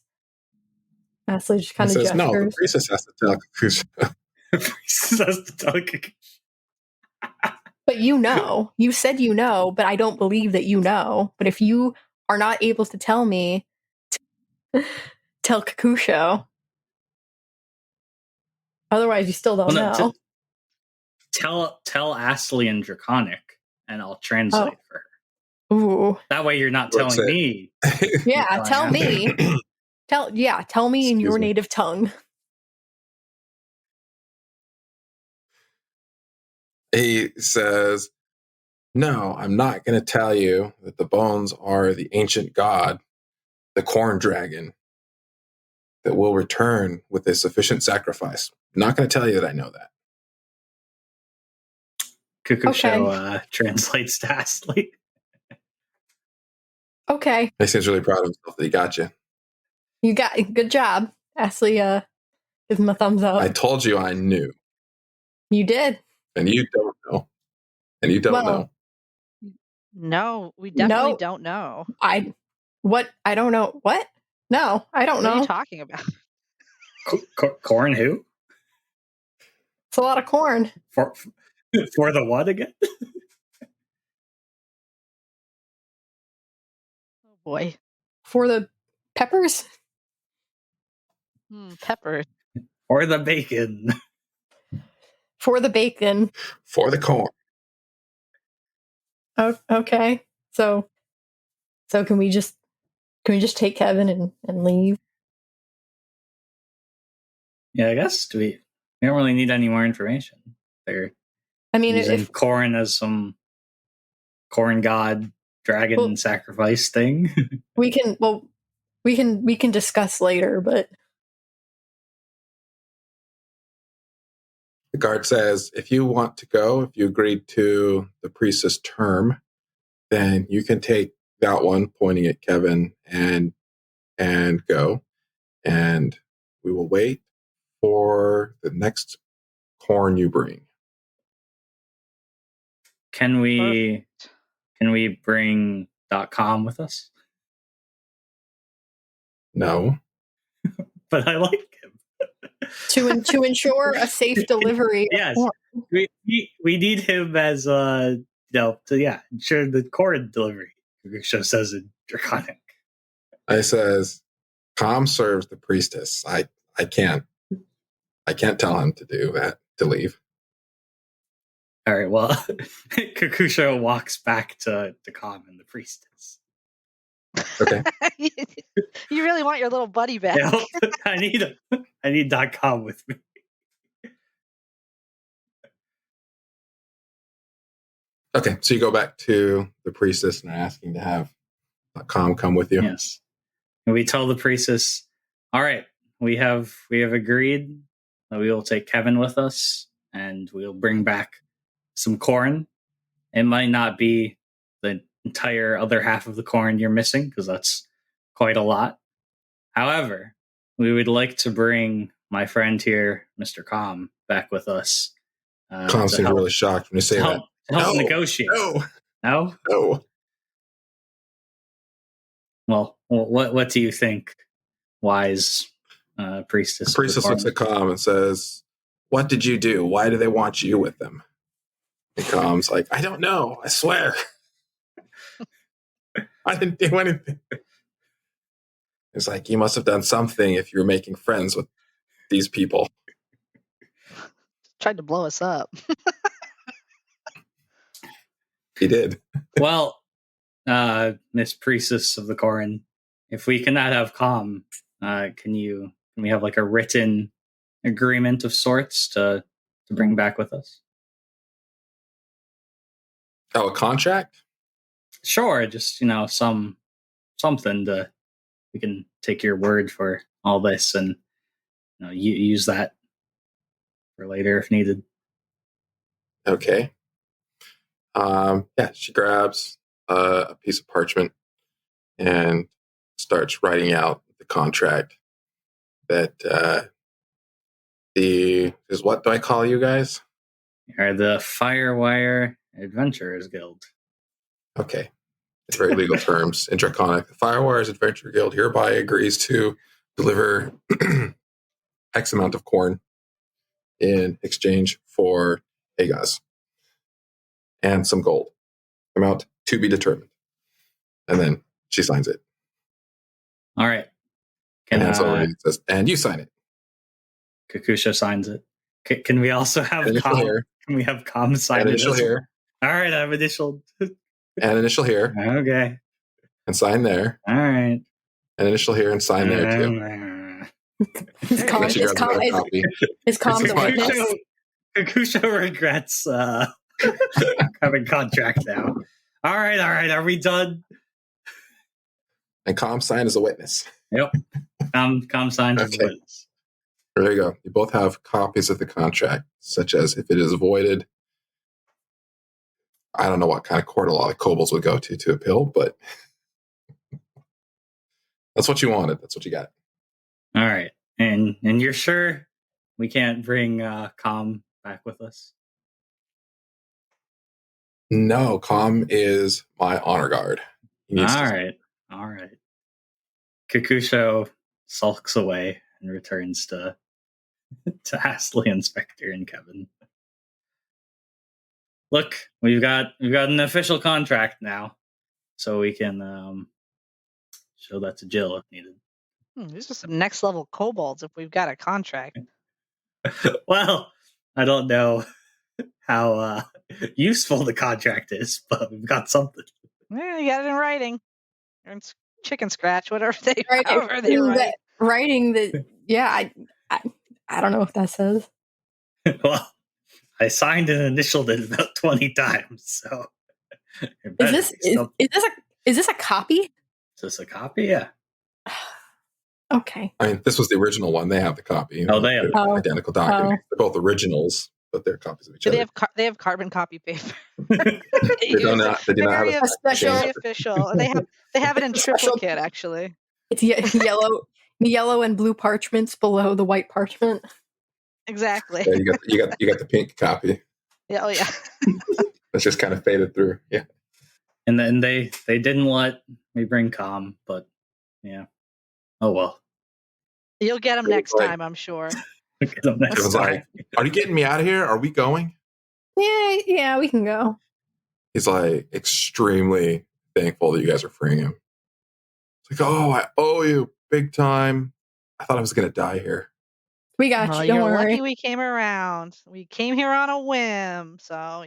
Ashley just kind of says, gestures. no, the priestess has to tell Kakusho. The priestess has to tell Kakusha. But you said you know, but I don't believe that you know. But if you are not able to tell me, tell Kakusho. Otherwise, you still don't know. Tell Astley in Draconic, and I'll translate for her. Ooh. That way, you're not telling me. Yeah, tell me. Tell me in your native tongue. He says, no, I'm not going to tell you that the bones are the ancient god, the corn dragon, that will return with a sufficient sacrifice. I'm not going to tell you that I know that. Kakusho translates to Astley. Okay. He seems really proud of himself that he got you. You got good job. Ashley gives him a thumbs up. I told you I knew. You did. And you don't know. And you don't know. No, we definitely don't know. I don't know. What? No, I don't know. What are you talking about? Corn who? It's a lot of corn. For the what again? Oh boy. For the peppers? Peppers. Or the bacon. For the bacon. For the corn. Oh, okay. So can we just take Kevin and leave? Yeah, I guess we don't really need any more information. They're using corn as some corn god dragon Well- sacrifice thing. We can discuss later, but The guard says, if you want to go, if you agreed to the priestess term, then you can take that one, pointing at Kevin, and go. And we will wait for the next corn you bring. Can we bring .com with us? No. But I like him. to ensure a safe delivery. of Yes. corn. We need him as to ensure the corn delivery. Show says in Draconic. I says, Com serves the priestess. I can't tell him to do that, to leave. All right. Well, Kakusho walks back to Com and the priestess. Okay. You really want your little buddy back. Yeah, I need .com with me. Okay, so you go back to the priestess and are asking to have Com come with you. Yes. And we tell the priestess, all right, we have agreed that we will take Kevin with us and we'll bring back some corn. It might not be the entire other half of the corn you're missing, because that's quite a lot. However, we would like to bring my friend here, Mr. Com, back with us. Com seems really shocked when you say that. To help negotiate. No? No. Well, what do you think, wise priestess? The priestess looks at Com and says, what did you do? Why do they want you with them? And Com's like, I don't know. I swear. I didn't do anything. It's like, you must have done something if you were making friends with these people. Tried to blow us up. He did. Well, Miss Priestess of the Corn, if we cannot have Com, can we have like a written agreement of sorts to bring back with us? Oh, a contract? Sure, just something to, we can take your word for all this and use that for later if needed. Okay. Yeah, she grabs a piece of parchment and starts writing out the contract that what do I call you guys? Are the Firewire Adventurers Guild. Okay. It's very legal terms in Draconic. The Firewire Adventures Guild hereby agrees to deliver X amount of corn in exchange for Agas and some gold. Amount to be determined. And then she signs it. All right. And hands over and says, and you sign it. Kakusha signs it. Can we also have Com? Can we have Com sign and it? Initial here. All right, I have initial. And initial here. Okay. And sign there. All right. And initial here and sign there too. Is Com the witness? Kakusha regrets having contract now. All right. Are we done? And Com sign as a witness. Yep. Com signs as a witness. There you go. You both have copies of the contract, such as if it is voided. I don't know what kind of court a lot of kobolds would go to appeal, but that's what you wanted. That's what you got. All right. And you're sure we can't bring Com back with us? No, Com is my honor guard. All right. Kakusho sulks away and returns to Astley, Inspector, and Kevin. Look, we've got an official contract now, so we can show that to Jill if needed. These are some next level kobolds if we've got a contract. Well, I don't know how useful the contract is, but we've got something. Yeah, you got it in writing. Or in chicken scratch, whatever they writing that. Yeah, I don't know what that says. Well, I signed and initialed it about 20 times, so Is this a copy? Is this a copy? Yeah. Okay. I mean, this was the original one. They have the copy. Oh, they have They're identical documents. They're both originals, but they're copies of each other. They have carbon copy paper. They do not have very a special- official. They have it in Special- triplicate actually. It's yellow and blue parchments below the white parchment. Exactly. Yeah, you got the pink copy. Yeah. Oh yeah. That's just kind of faded through. Yeah. And then they didn't let me bring Com, but yeah. Oh well. You'll get them next time, I'm sure. Get them next Kevin's time. like, "Are you getting me out of here? Are we going?" Yeah, we can go. He's like extremely thankful that you guys are freeing him. It's like, "Oh, I owe you big time. I thought I was going to die here." We got you. Don't You're worry. lucky we came around. We came here on a whim, so.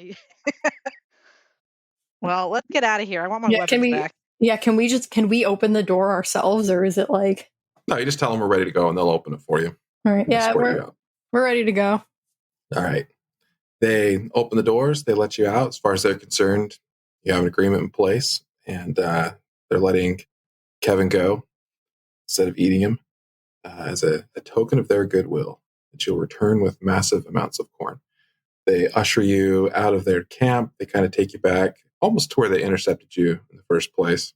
Well, let's get out of here. I want my weapons back. Yeah, can we open the door ourselves, or is it like? No, you just tell them we're ready to go, and they'll open it for you. All right. Yeah, we're ready to go. All right. They open the doors. They let you out. As far as they're concerned, you have an agreement in place, and they're letting Kevin go instead of eating him as a token of their goodwill that you'll return with massive amounts of corn. They usher you out of their camp. They kind of take you back almost to where they intercepted you in the first place.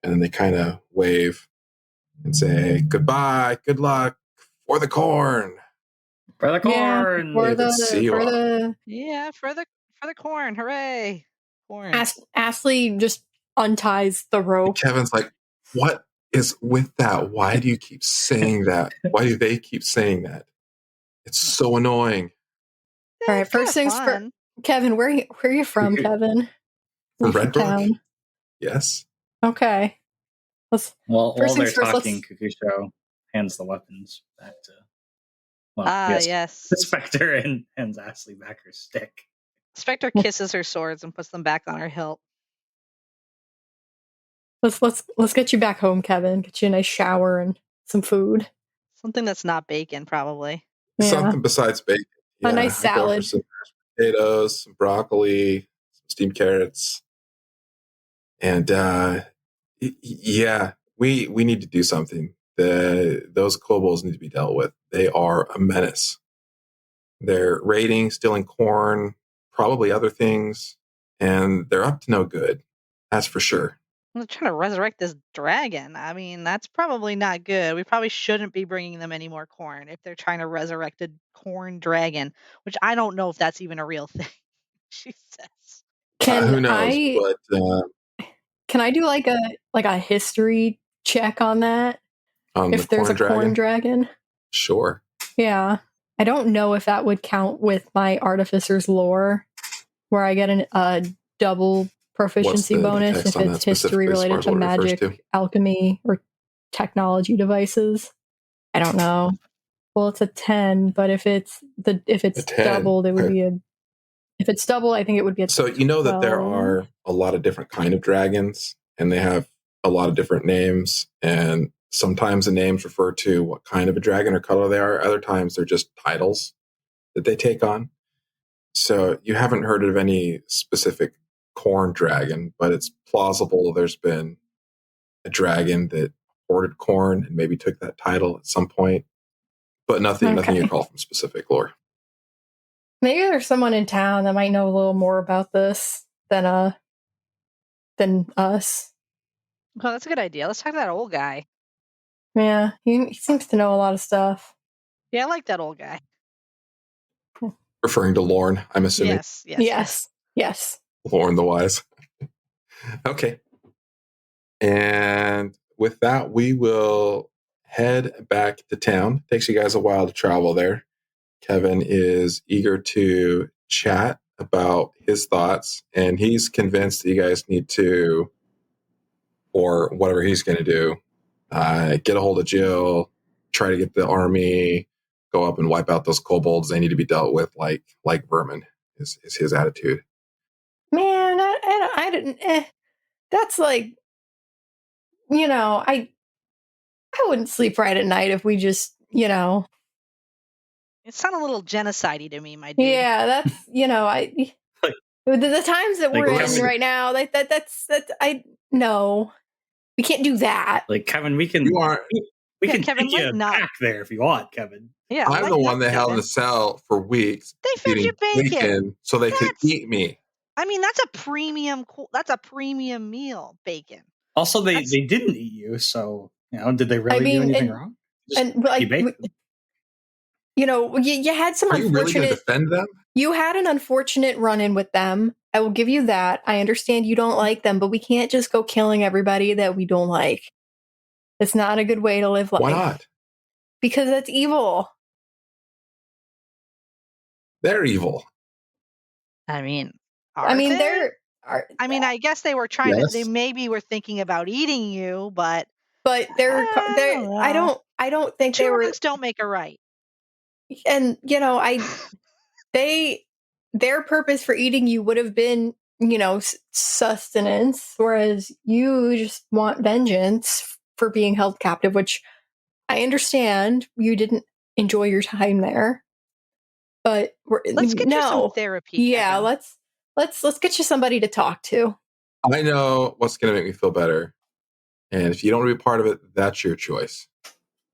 And then they kind of wave and say, "Goodbye, good luck, for the corn." For the corn. For the corn. Hooray. Corn. Astley just unties the rope. Kevin's like, "What is with that? Why do you keep saying that? Why do they keep saying that? It's so annoying." All right, first things first. Kevin, where are you from, Kevin? From Redbrook? Yes. Okay. While they're talking, Kakusho hands the weapons back to. Well, yes. Spectre and hands Ashley back her stick. Spectre kisses her swords and puts them back on her hilt. Let's get you back home, Kevin. Get you a nice shower and some food. Something that's not bacon, probably. Yeah. Something besides bacon. Yeah, a nice salad. Some potatoes, some broccoli, some steamed carrots. And yeah, we need to do something. Those kobolds need to be dealt with. They are a menace. They're raiding, stealing corn, probably other things, and they're up to no good. That's for sure. They're trying to resurrect this dragon. I mean, that's probably not good. We probably shouldn't be bringing them any more corn if they're trying to resurrect a corn dragon, which I don't know if that's even a real thing. She says. Who knows? But can I do like a history check on that? If there's a corn dragon? Sure. Yeah. I don't know if that would count with my artificer's lore, where I get a double proficiency bonus if it's history related to magic, alchemy, or technology devices. I don't know. Well, it's a 10, but if it's doubled, it would be if it's double, I think it would be a 12. So you know that there are a lot of different kind of dragons, and they have a lot of different names, and sometimes the names refer to what kind of a dragon or color they are. Other times they're just titles that they take on. So you haven't heard of any specific corn dragon, but it's plausible there's been a dragon that hoarded corn and maybe took that title at some point. But nothing you call from specific lore. Maybe there's someone in town that might know a little more about this than us. Oh, that's a good idea. Let's talk to that old guy. Yeah, he seems to know a lot of stuff. Yeah, I like that old guy. Referring to Lorne, I'm assuming. Yes. Lorne the Wise. Okay. And with that, we will head back to town. Takes you guys a while to travel there. Kevin is eager to chat about his thoughts, and he's convinced that you guys need to, or whatever he's going to do, get a hold of Jill, try to get the army, go up and wipe out those kobolds. They need to be dealt with like vermin, is his attitude. Man, I didn't. That's like, I wouldn't sleep right at night if we just, It sounded a little genocide-y to me, my dude. Yeah, that's, The times that Like, we're Kevin- in right now, that's no, we can't do that. Like, Kevin, we can You are. we Yeah, can Kevin, take you lighten up. back there if you want, Kevin. Yeah, I'm the lighten one up, they held in Kevin. the cell for weeks They fed you eating bacon. so they could That's- eat me. I mean, that's a premium. That's a premium meal, bacon. Also, they That's- didn't eat you, so did they really I mean, do anything wrong? Just and like, bacon. you had some Are you really going to unfortunate. defend them? You had an unfortunate run-in with them. I will give you that. I understand you don't like them, but we can't just go killing everybody that we don't like. It's not a good way to live life. Why not? Because that's evil. They're evil. I mean, they're. I guess they were trying Yes. to. They maybe were thinking about eating you, but they're. I don't know. I don't think two they were. wrongs don't make a right. And their purpose for eating you would have been, sustenance, whereas you just want vengeance for being held captive, which I understand you didn't enjoy your time there. But Let's get you some therapy. Yeah, Kevin. let's get you somebody to talk to. I know what's going to make me feel better. And if you don't want to be part of it, that's your choice.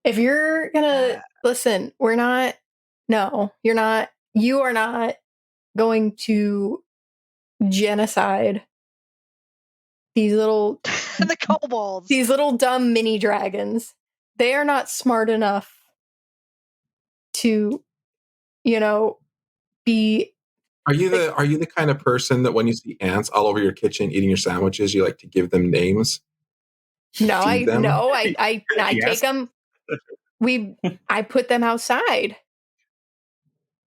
If you're gonna listen, we're not. No, you're not. You are not going to genocide these little the kobolds. These little dumb mini dragons. They are not smart enough to, be. Are you the kind of person that when you see ants all over your kitchen eating your sandwiches, you like to give them names? No, Feed them? I Yes. take them. I put them outside.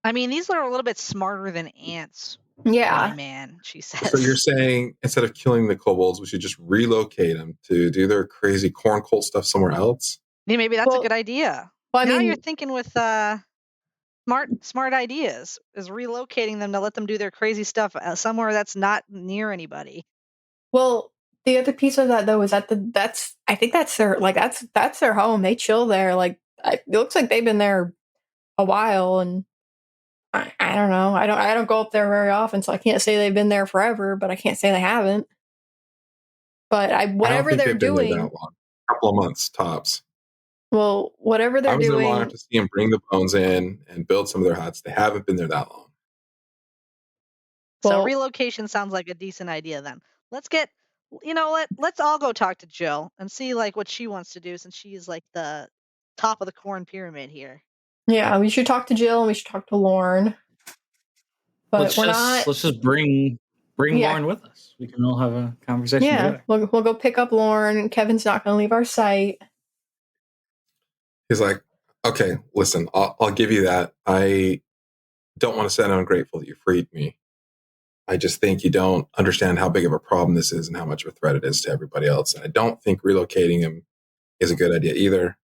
I mean, these are a little bit smarter than ants. Yeah. My man, she says. So you're saying instead of killing the kobolds, we should just relocate them to do their crazy corn cold stuff somewhere else? Yeah, maybe that's a good idea. Well, now you're thinking with smart ideas. Is relocating them to let them do their crazy stuff somewhere that's not near anybody. Well, the other piece of that though is that I think that's their that's their home. They chill there. Like it looks like they've been there a while, and I don't know. I don't go up there very often, so I can't say they've been there forever, but I can't say they haven't. But whatever they're doing, that long. A couple of months tops. Well, whatever they're doing, I was there long enough to see them bring the bones in and build some of their huts. They haven't been there that long. So relocation sounds like a decent idea. Then let's get, let's all go talk to Jill and see like what she wants to do, since she's like the top of the corn pyramid here. Yeah, we should talk to Jill and we should talk to Lauren. But let's just bring Lauren with us. We can all have a conversation together. We'll go pick up Lauren. Kevin's not going to leave our site. He's like, okay, listen, I'll give you that. I don't want to sound ungrateful that you freed me. I just think you don't understand how big of a problem this is and how much of a threat it is to everybody else. And I don't think relocating him is a good idea either.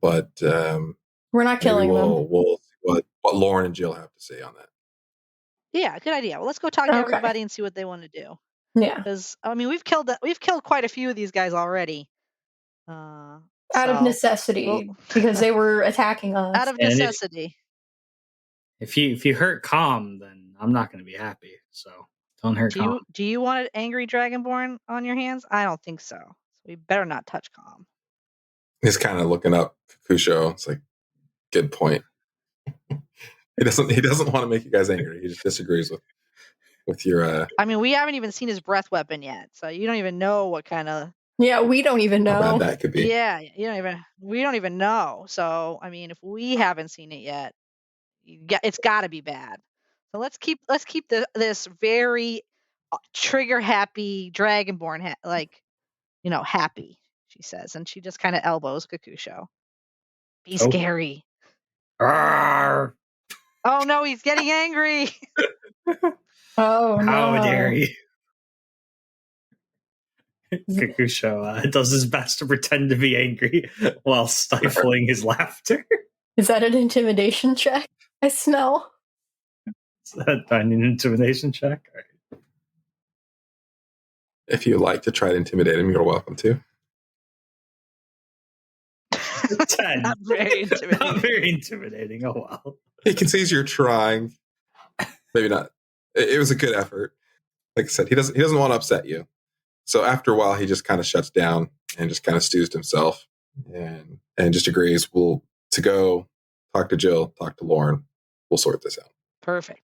But we're not killing them. We'll see what Lauren and Jill have to say on that. Yeah, good idea. Well, let's go talk to everybody and see what they want to do. Yeah, because I mean we've killed quite a few of these guys already. Out of necessity, because they were attacking us. Out of necessity. If you hurt Calm, then I'm not going to be happy. So don't hurt Calm. Do you want an angry Dragonborn on your hands? I don't think so. So we better not touch Calm. He's kind of looking up Kusho. It's like, good point. He doesn't want to make you guys angry. He just disagrees with your. I mean, we haven't even seen his breath weapon yet, so you don't even know what kind of. Yeah, we don't even know how bad that could be. Yeah, we don't even know. So I mean, if we haven't seen it yet, it's got to be bad. So let's keep this very trigger happy Dragonborn happy. She says, and she just kind of elbows Kakusho. Be scary. Arr. Oh no, he's getting angry. Oh no! How dare he? Kakusho does his best to pretend to be angry while stifling his laughter. Is that an intimidation check? I smell. Is that an intimidation check? Right. If you like to try to intimidate him, you're welcome to. 10. Not very intimidating. Not very intimidating. Oh well. He can see you're trying. Maybe not it was a good effort. Like I said, he doesn't want to upset you. So after a while, he just kind of shuts down and just kind of stews to himself and just agrees to go talk to Jill, talk to Lauren. We'll sort this out. Perfect.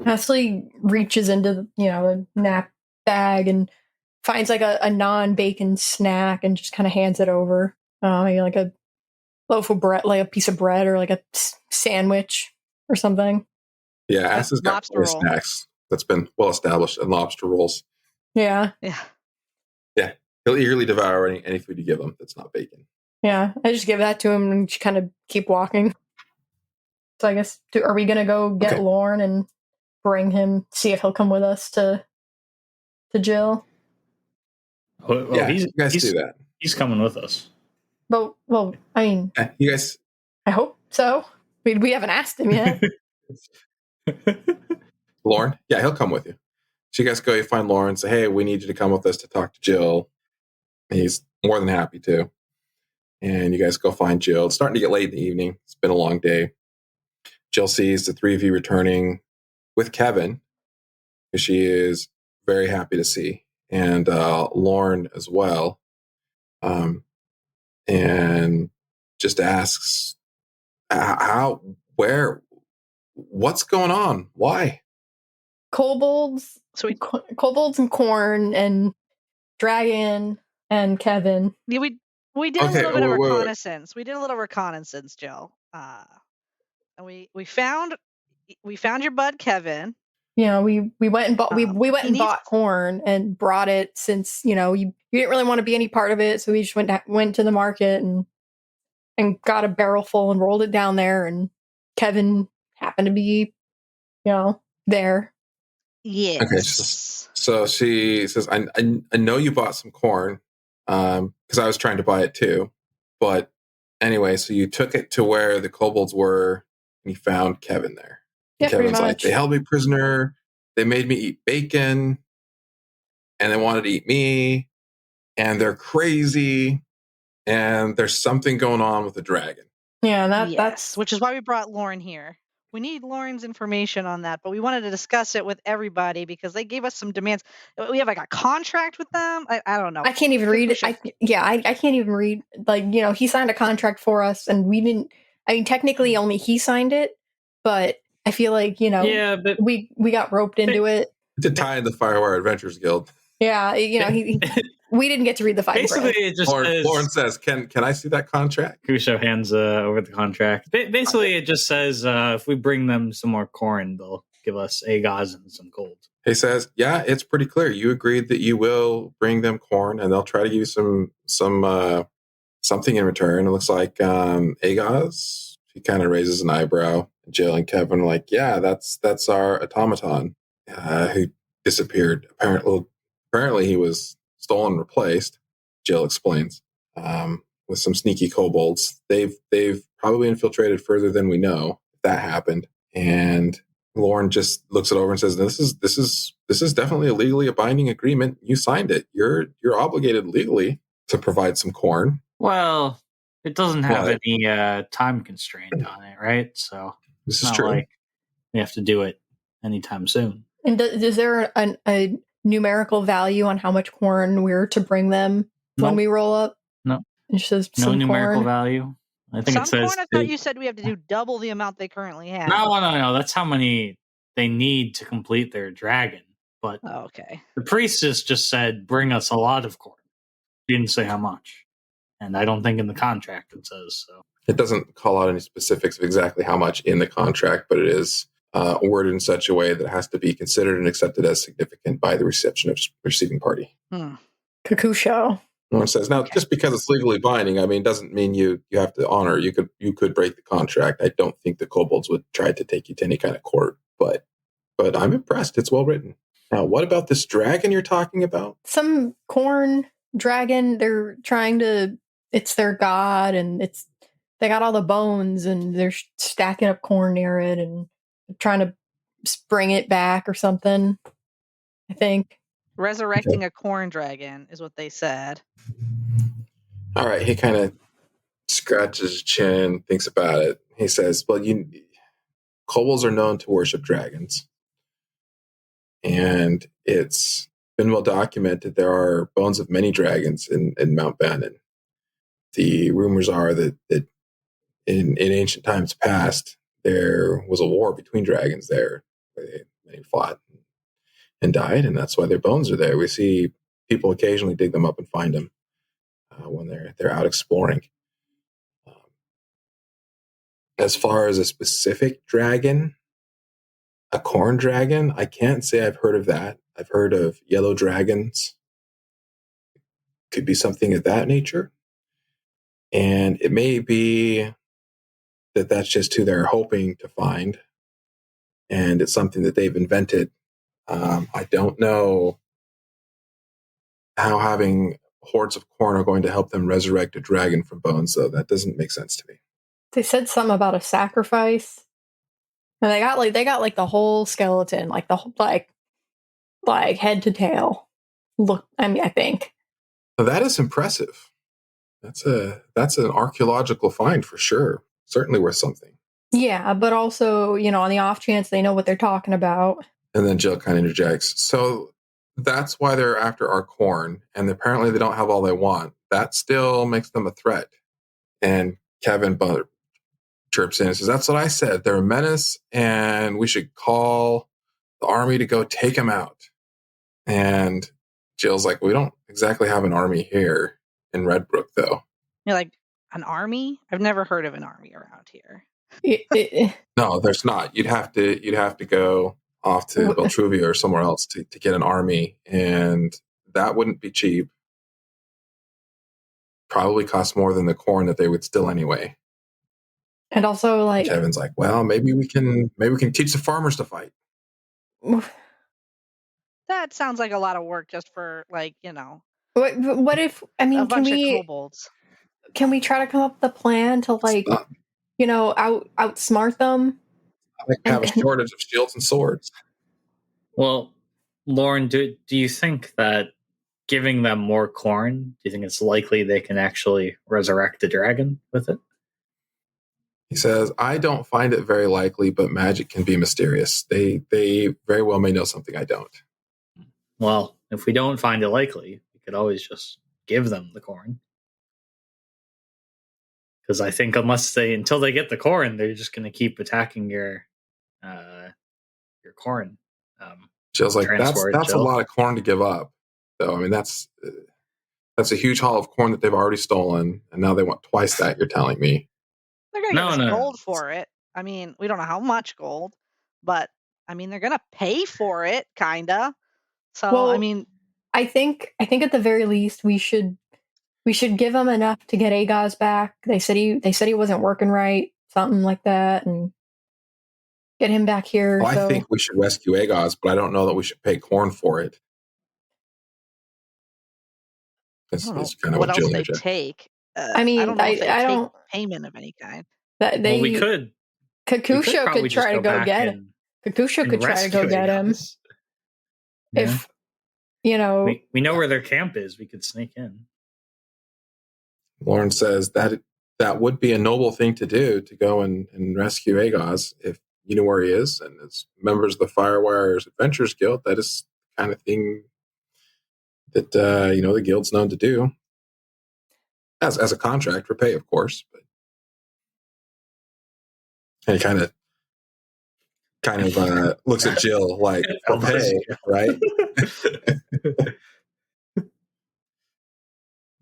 Ashley reaches into the nap bag and finds like a non-bacon snack and just kind of hands it over. Like a loaf of bread, like a piece of bread or like a sandwich or something. Yeah, Ashley's got Lobster roll. snacks that's been well established, and lobster rolls. Yeah. Yeah. He'll eagerly devour any food you give him that's not bacon. Yeah, I just give that to him and just kind of keep walking. So I guess, are we going to go get Lorne and bring him, see if he'll come with us to Jill? Well, yeah, you guys do that. He's coming with us. Well, I mean, you guys. I hope so. We haven't asked him yet. Lorne? Yeah, he'll come with you. So you guys go, you find Lorne, say, hey, we need you to come with us to talk to Jill. And he's more than happy to. And you guys go find Jill. It's starting to get late in the evening. It's been a long day. Jill sees the three of you returning with Kevin, who she is very happy to see, and Lorne as well. And just asks, what's going on? Why? Kobolds and Corn and Dragon and Kevin. Yeah, we did a little bit of reconnaissance. We did a little reconnaissance, Jill. And we found your bud Kevin. We went and bought bought corn and brought it since you didn't really want to be any part of it, so we just went to the market and got a barrel full and rolled it down there, and Kevin happened to be there. Yes. Okay, so she says, I know you bought some corn because I was trying to buy it too, but anyway, so you took it to where the kobolds were and you found Kevin there. Yeah, Kevin's pretty much. like, they held me prisoner, they made me eat bacon, and they wanted to eat me, and they're crazy, and there's something going on with the dragon. Yeah, that's which is why we brought Lauren here. We need Lauren's information on that, but we wanted to discuss it with everybody because they gave us some demands. We have like a contract with them. I don't know. I can't even read it. I can't even read. Like, he signed a contract for us and we didn't. I mean, technically only he signed it, but I feel like, but we got roped into it. To tie in the Firewire Adventures Guild. Yeah, we didn't get to read the fine print. Basically, it just says, Lauren says, "Can I see that contract?" Kusho hands over the contract. Basically, it just says if we bring them some more corn, they'll give us agaz and some gold. He says, "Yeah, it's pretty clear. You agreed that you will bring them corn, and they'll try to give you some something in return. It looks like agaz." He kind of raises an eyebrow. Jill and Kevin are like, "Yeah, that's our automaton who disappeared. Apparently, he was stolen and replaced." Jill explains, with some sneaky kobolds. They've probably infiltrated further than we know. If that happened, and Lauren just looks it over and says, "This is definitely a legally binding agreement. You signed it. You're obligated legally to provide some corn." Well, it doesn't have any time constraint on it, right? So this is true. Like we have to do it anytime soon. And is there a numerical value on how much corn we're to bring them when we roll up? No. It's just no numerical corn. value. I think some it says. Corn, I thought you said we have to do double the amount they currently have. No. That's how many they need to complete their dragon. But okay. The priestess just said, "Bring us a lot of corn." She didn't say how much, and I don't think in the contract it says so. It doesn't call out any specifics of exactly how much in the contract, but it is worded in such a way that it has to be considered and accepted as significant by the receiving party. Kakusho. Lauren says, "Now, just because it's legally binding, I mean, doesn't mean you have to honor. You could break the contract. I don't think the kobolds would try to take you to any kind of court, but I'm impressed. It's well written. Now, what about this dragon you're talking about?" Some corn dragon. They're trying to. It's their god, and they got all the bones, and they're stacking up corn near it, and trying to bring it back or something. I think resurrecting a corn dragon is what they said. All right, he kind of scratches his chin, thinks about it. He says, "Well, kobolds are known to worship dragons. and it's been well documented. There are bones of many dragons in Mount Bannon. The rumors are that in ancient times past, there was a war between dragons there. They fought and died, and that's why their bones are there. We see people occasionally dig them up and find them when they're out exploring. As far as a specific dragon, a corn dragon, I can't say I've heard of that. I've heard of yellow dragons. Could be something of that nature. And it may be that that's just who they're hoping to find. And it's something that they've invented. I don't know how having hordes of corn are going to help them resurrect a dragon from bones, though. That doesn't make sense to me. They said something about a sacrifice, and they got like the whole skeleton, like the like head to tail. Look, I mean, I think That is impressive. That's an archaeological find for sure. Certainly worth something. Yeah, but also, on the off chance they know what they're talking about. And then Jill kind of interjects. So that's why they're after our corn, and apparently they don't have all they want. That still makes them a threat. And Kevin chirps in and says, "That's what I said. They're a menace, and we should call the army to go take them out." And Jill's like, "We don't exactly have an army here in Redbrook, though." You're like, an army? I've never heard of an army around here. No, there's not. You'd have to go off to Beltruvia or somewhere else to get an army, and that wouldn't be cheap. Probably cost more than the corn that they would steal anyway. And also, like, Kevin's like, "Well, maybe we can teach the farmers to fight." That sounds like a lot of work just for, like, what if? I mean, a bunch of kobolds. Can we try to come up with a plan to, like, outsmart them? Like have a shortage of shields and swords. Well, Lauren, do you think that giving them more corn, do you think it's likely they can actually resurrect a dragon with it? He says, "I don't find it very likely, but magic can be mysterious. They very well may know something I don't." Well, if we don't find it likely, we could always just give them the corn. Because I think until they get the corn, they're just going to keep attacking your corn. Jill's like, that's a lot of corn to give up. So, I mean, that's a huge haul of corn that they've already stolen, and now they want twice that, you're telling me. They're going to get gold for it. I mean, we don't know how much gold, but, I mean, they're going to pay for it, kind of. So, well, I mean... I think at the very least, we should give them enough to get Agaz back. They said he wasn't working right, something like that, and get him back here. Well, I think we should rescue Agaz, but I don't know that we should pay corn for it. It's kind of what Jill else they take. I mean, I don't know if they take payment of any kind. We could. Kakusho could try to go get him. Kakusho could try to go get him. If we know where their camp is, we could sneak in. Lauren says that would be a noble thing to do, to go and rescue Agaz if you know where he is. And as members of the Firewire Adventures Guild, that is the kind of thing that the guild's known to do. As a contract for pay, of course. But and he kind of looks at Jill like, for pay, right?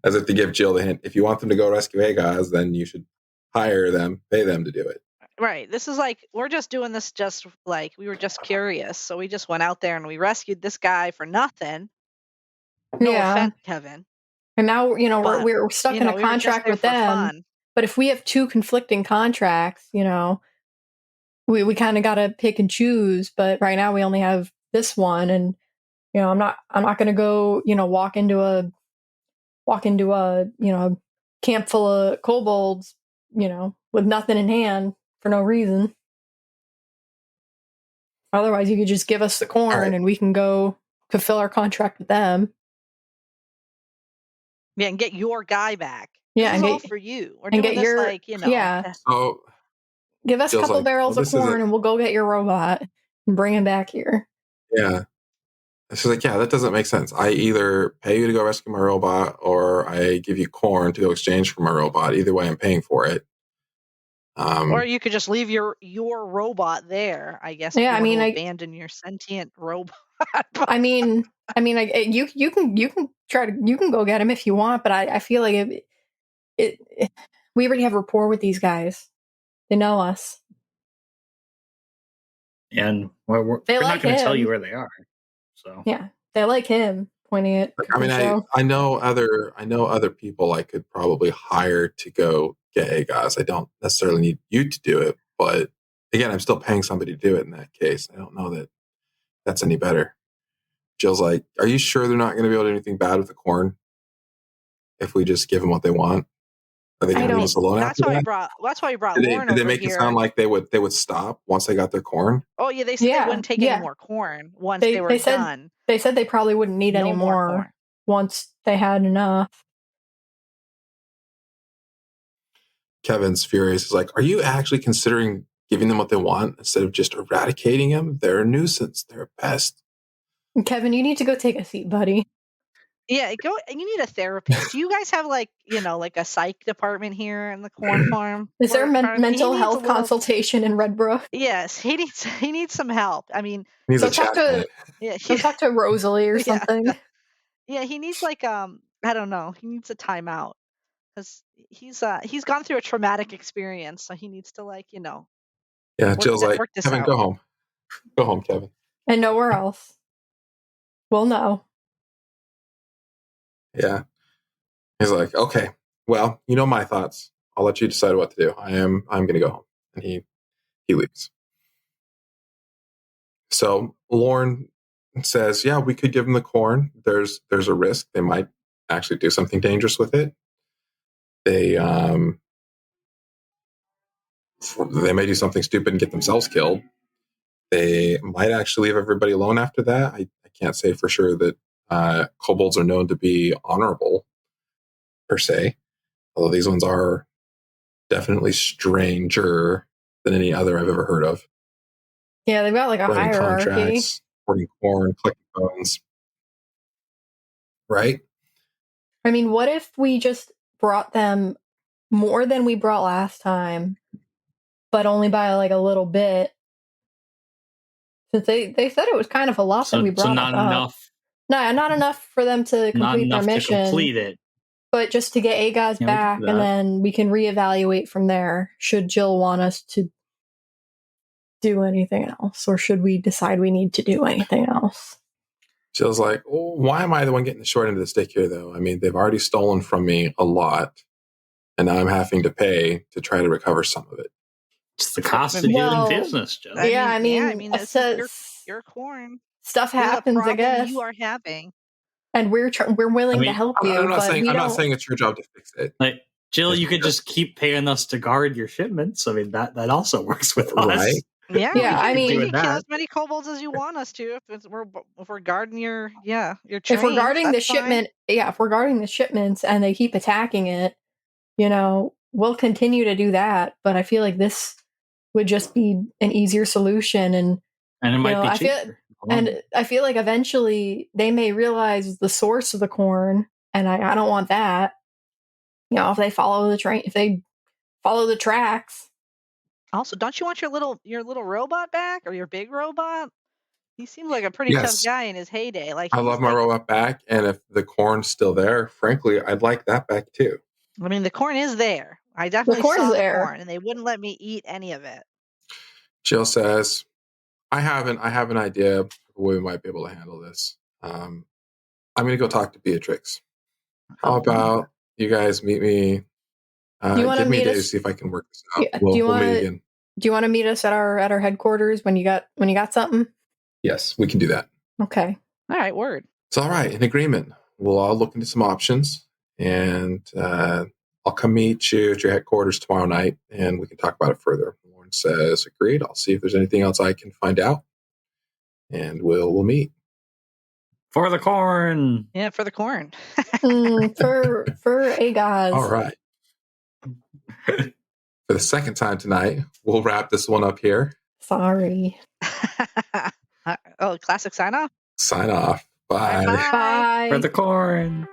As if to give Jill the hint, if you want them to go rescue Agaz, then you should hire them, pay them to do it. Right. This is like, we're just doing this just like, we were just curious. So we just went out there and we rescued this guy for nothing. No offense, Kevin. And now, we're stuck in a contract with them. Fun. But if we have two conflicting contracts, we kind of got to pick and choose. But right now we only have this one. And, I'm not going to go, walk into a camp full of kobolds, with nothing in hand for no reason. Otherwise, you could just give us the corn and we can go fulfill our contract with them. Yeah, and get your guy back. Yeah, this is all for you. We're doing this Yeah. So give us a couple barrels of corn and we'll go get your robot and bring him back here. Yeah. She's like, yeah, that doesn't make sense. I either pay you to go rescue my robot, or I give you corn to go exchange for my robot. Either way, I'm paying for it. Or you could just leave your robot there, I guess. If Yeah, you I want mean, to I abandon your sentient robot. I mean, you can try to you can go get him if you want, but I feel like we already have rapport with these guys. They know us. And we're They not like going to tell you him. where they are. So Yeah, they like him. Pointing at I mean, Kakusho. I know other people I could probably hire to go get AGOS. I don't necessarily need you to do it, but again, I'm still paying somebody to do it in that case. I don't know that that's any better. Jill's like, are you sure they're not going to be able to do anything bad with the corn if we just give them what they want? Are they going to leave us alone That's after why that? we brought Did Lauren they over make here. it sound like they would stop once they got their corn? Oh yeah, they said they wouldn't take any more corn once they were done. They said they probably wouldn't need any more corn once they had enough. Kevin's furious. He's like, are you actually considering giving them what they want instead of just eradicating them? They're a nuisance. They're a pest. Kevin, you need to go take a seat, buddy. Yeah, go. You need a therapist. Do you guys have like a psych department here in the corn farm? Is there mental health consultation in Redbrook? Yes, he needs some help. I mean, he's go talk to Rosalie or something. Yeah, he needs I don't know. He needs a timeout because he's gone through a traumatic experience, so he needs to Yeah, Jill's like, Kevin, go home. Go home, Kevin. And nowhere else. Well, no. Yeah. He's like, okay, well, you know my thoughts. I'll let you decide what to do. I'm going to go home. And he leaves. So Lauren says, yeah, we could give them the corn. There's a risk. They might actually do something dangerous with it. They may do something stupid and get themselves killed. They might actually leave everybody alone after that. I can't say for sure that kobolds are known to be honorable, per se. Although these ones are definitely stranger than any other I've ever heard of. Yeah, they've got like a writing hierarchy. Contracts, hoarding corn, collecting bones. Right? I mean, what if we just brought them more than we brought last time, but only by like a little bit? Since they said it was kind of a lot that we brought. So not enough. No, not enough for them to complete their mission. To complete it. But just to get AGOS back, and then we can reevaluate from there. Should Jill want us to do anything else, or should we decide we need to do anything else? Jill's like, oh, why am I the one getting the short end of the stick here, though? I mean, they've already stolen from me a lot, and now I'm having to pay to try to recover some of it. It's the cost of doing business, Jill. I mean, this is your corn. Stuff happens, I guess. You are having. And we're willing to help you. I'm not saying it's your job to fix it. Like, Jill, you could just keep paying us to guard your shipments. I mean, that also works with us. Right? Yeah, I mean, you can kill as many kobolds as you want us to if we're guarding your train. If we're guarding the shipment, if we're guarding the shipments and they keep attacking it, we'll continue to do that. But I feel like this would just be an easier solution, and it might be cheaper. I feel like eventually they may realize the source of the corn, and I don't want that. If they follow the train, if they follow the tracks. Also, don't you want your little robot back, or your big robot? He seemed like a pretty tough guy in his heyday. I love my robot back, and if the corn's still there, frankly, I'd like that back too. I mean, the corn is there. I definitely saw the corn, and they wouldn't let me eat any of it. Jill says, I have an idea of the way we might be able to handle this. I'm going to go talk to Beatrix. How about you guys meet me? Give me a day to see if I can work this out. Do you want to meet us at our headquarters when you got something? Yes, we can do that. Okay. All right. Word. It's all right. In agreement. We'll all look into some options, and I'll come meet you at your headquarters tomorrow night, and we can talk about it further. Lauren says, agreed. I'll see if there's anything else I can find out, and we'll meet. For the corn. Yeah, for the corn. for AGOS. All right. For the second time tonight, we'll wrap this one up here. Sorry. Classic sign off? Sign off. Bye. Bye. Bye. For the corn.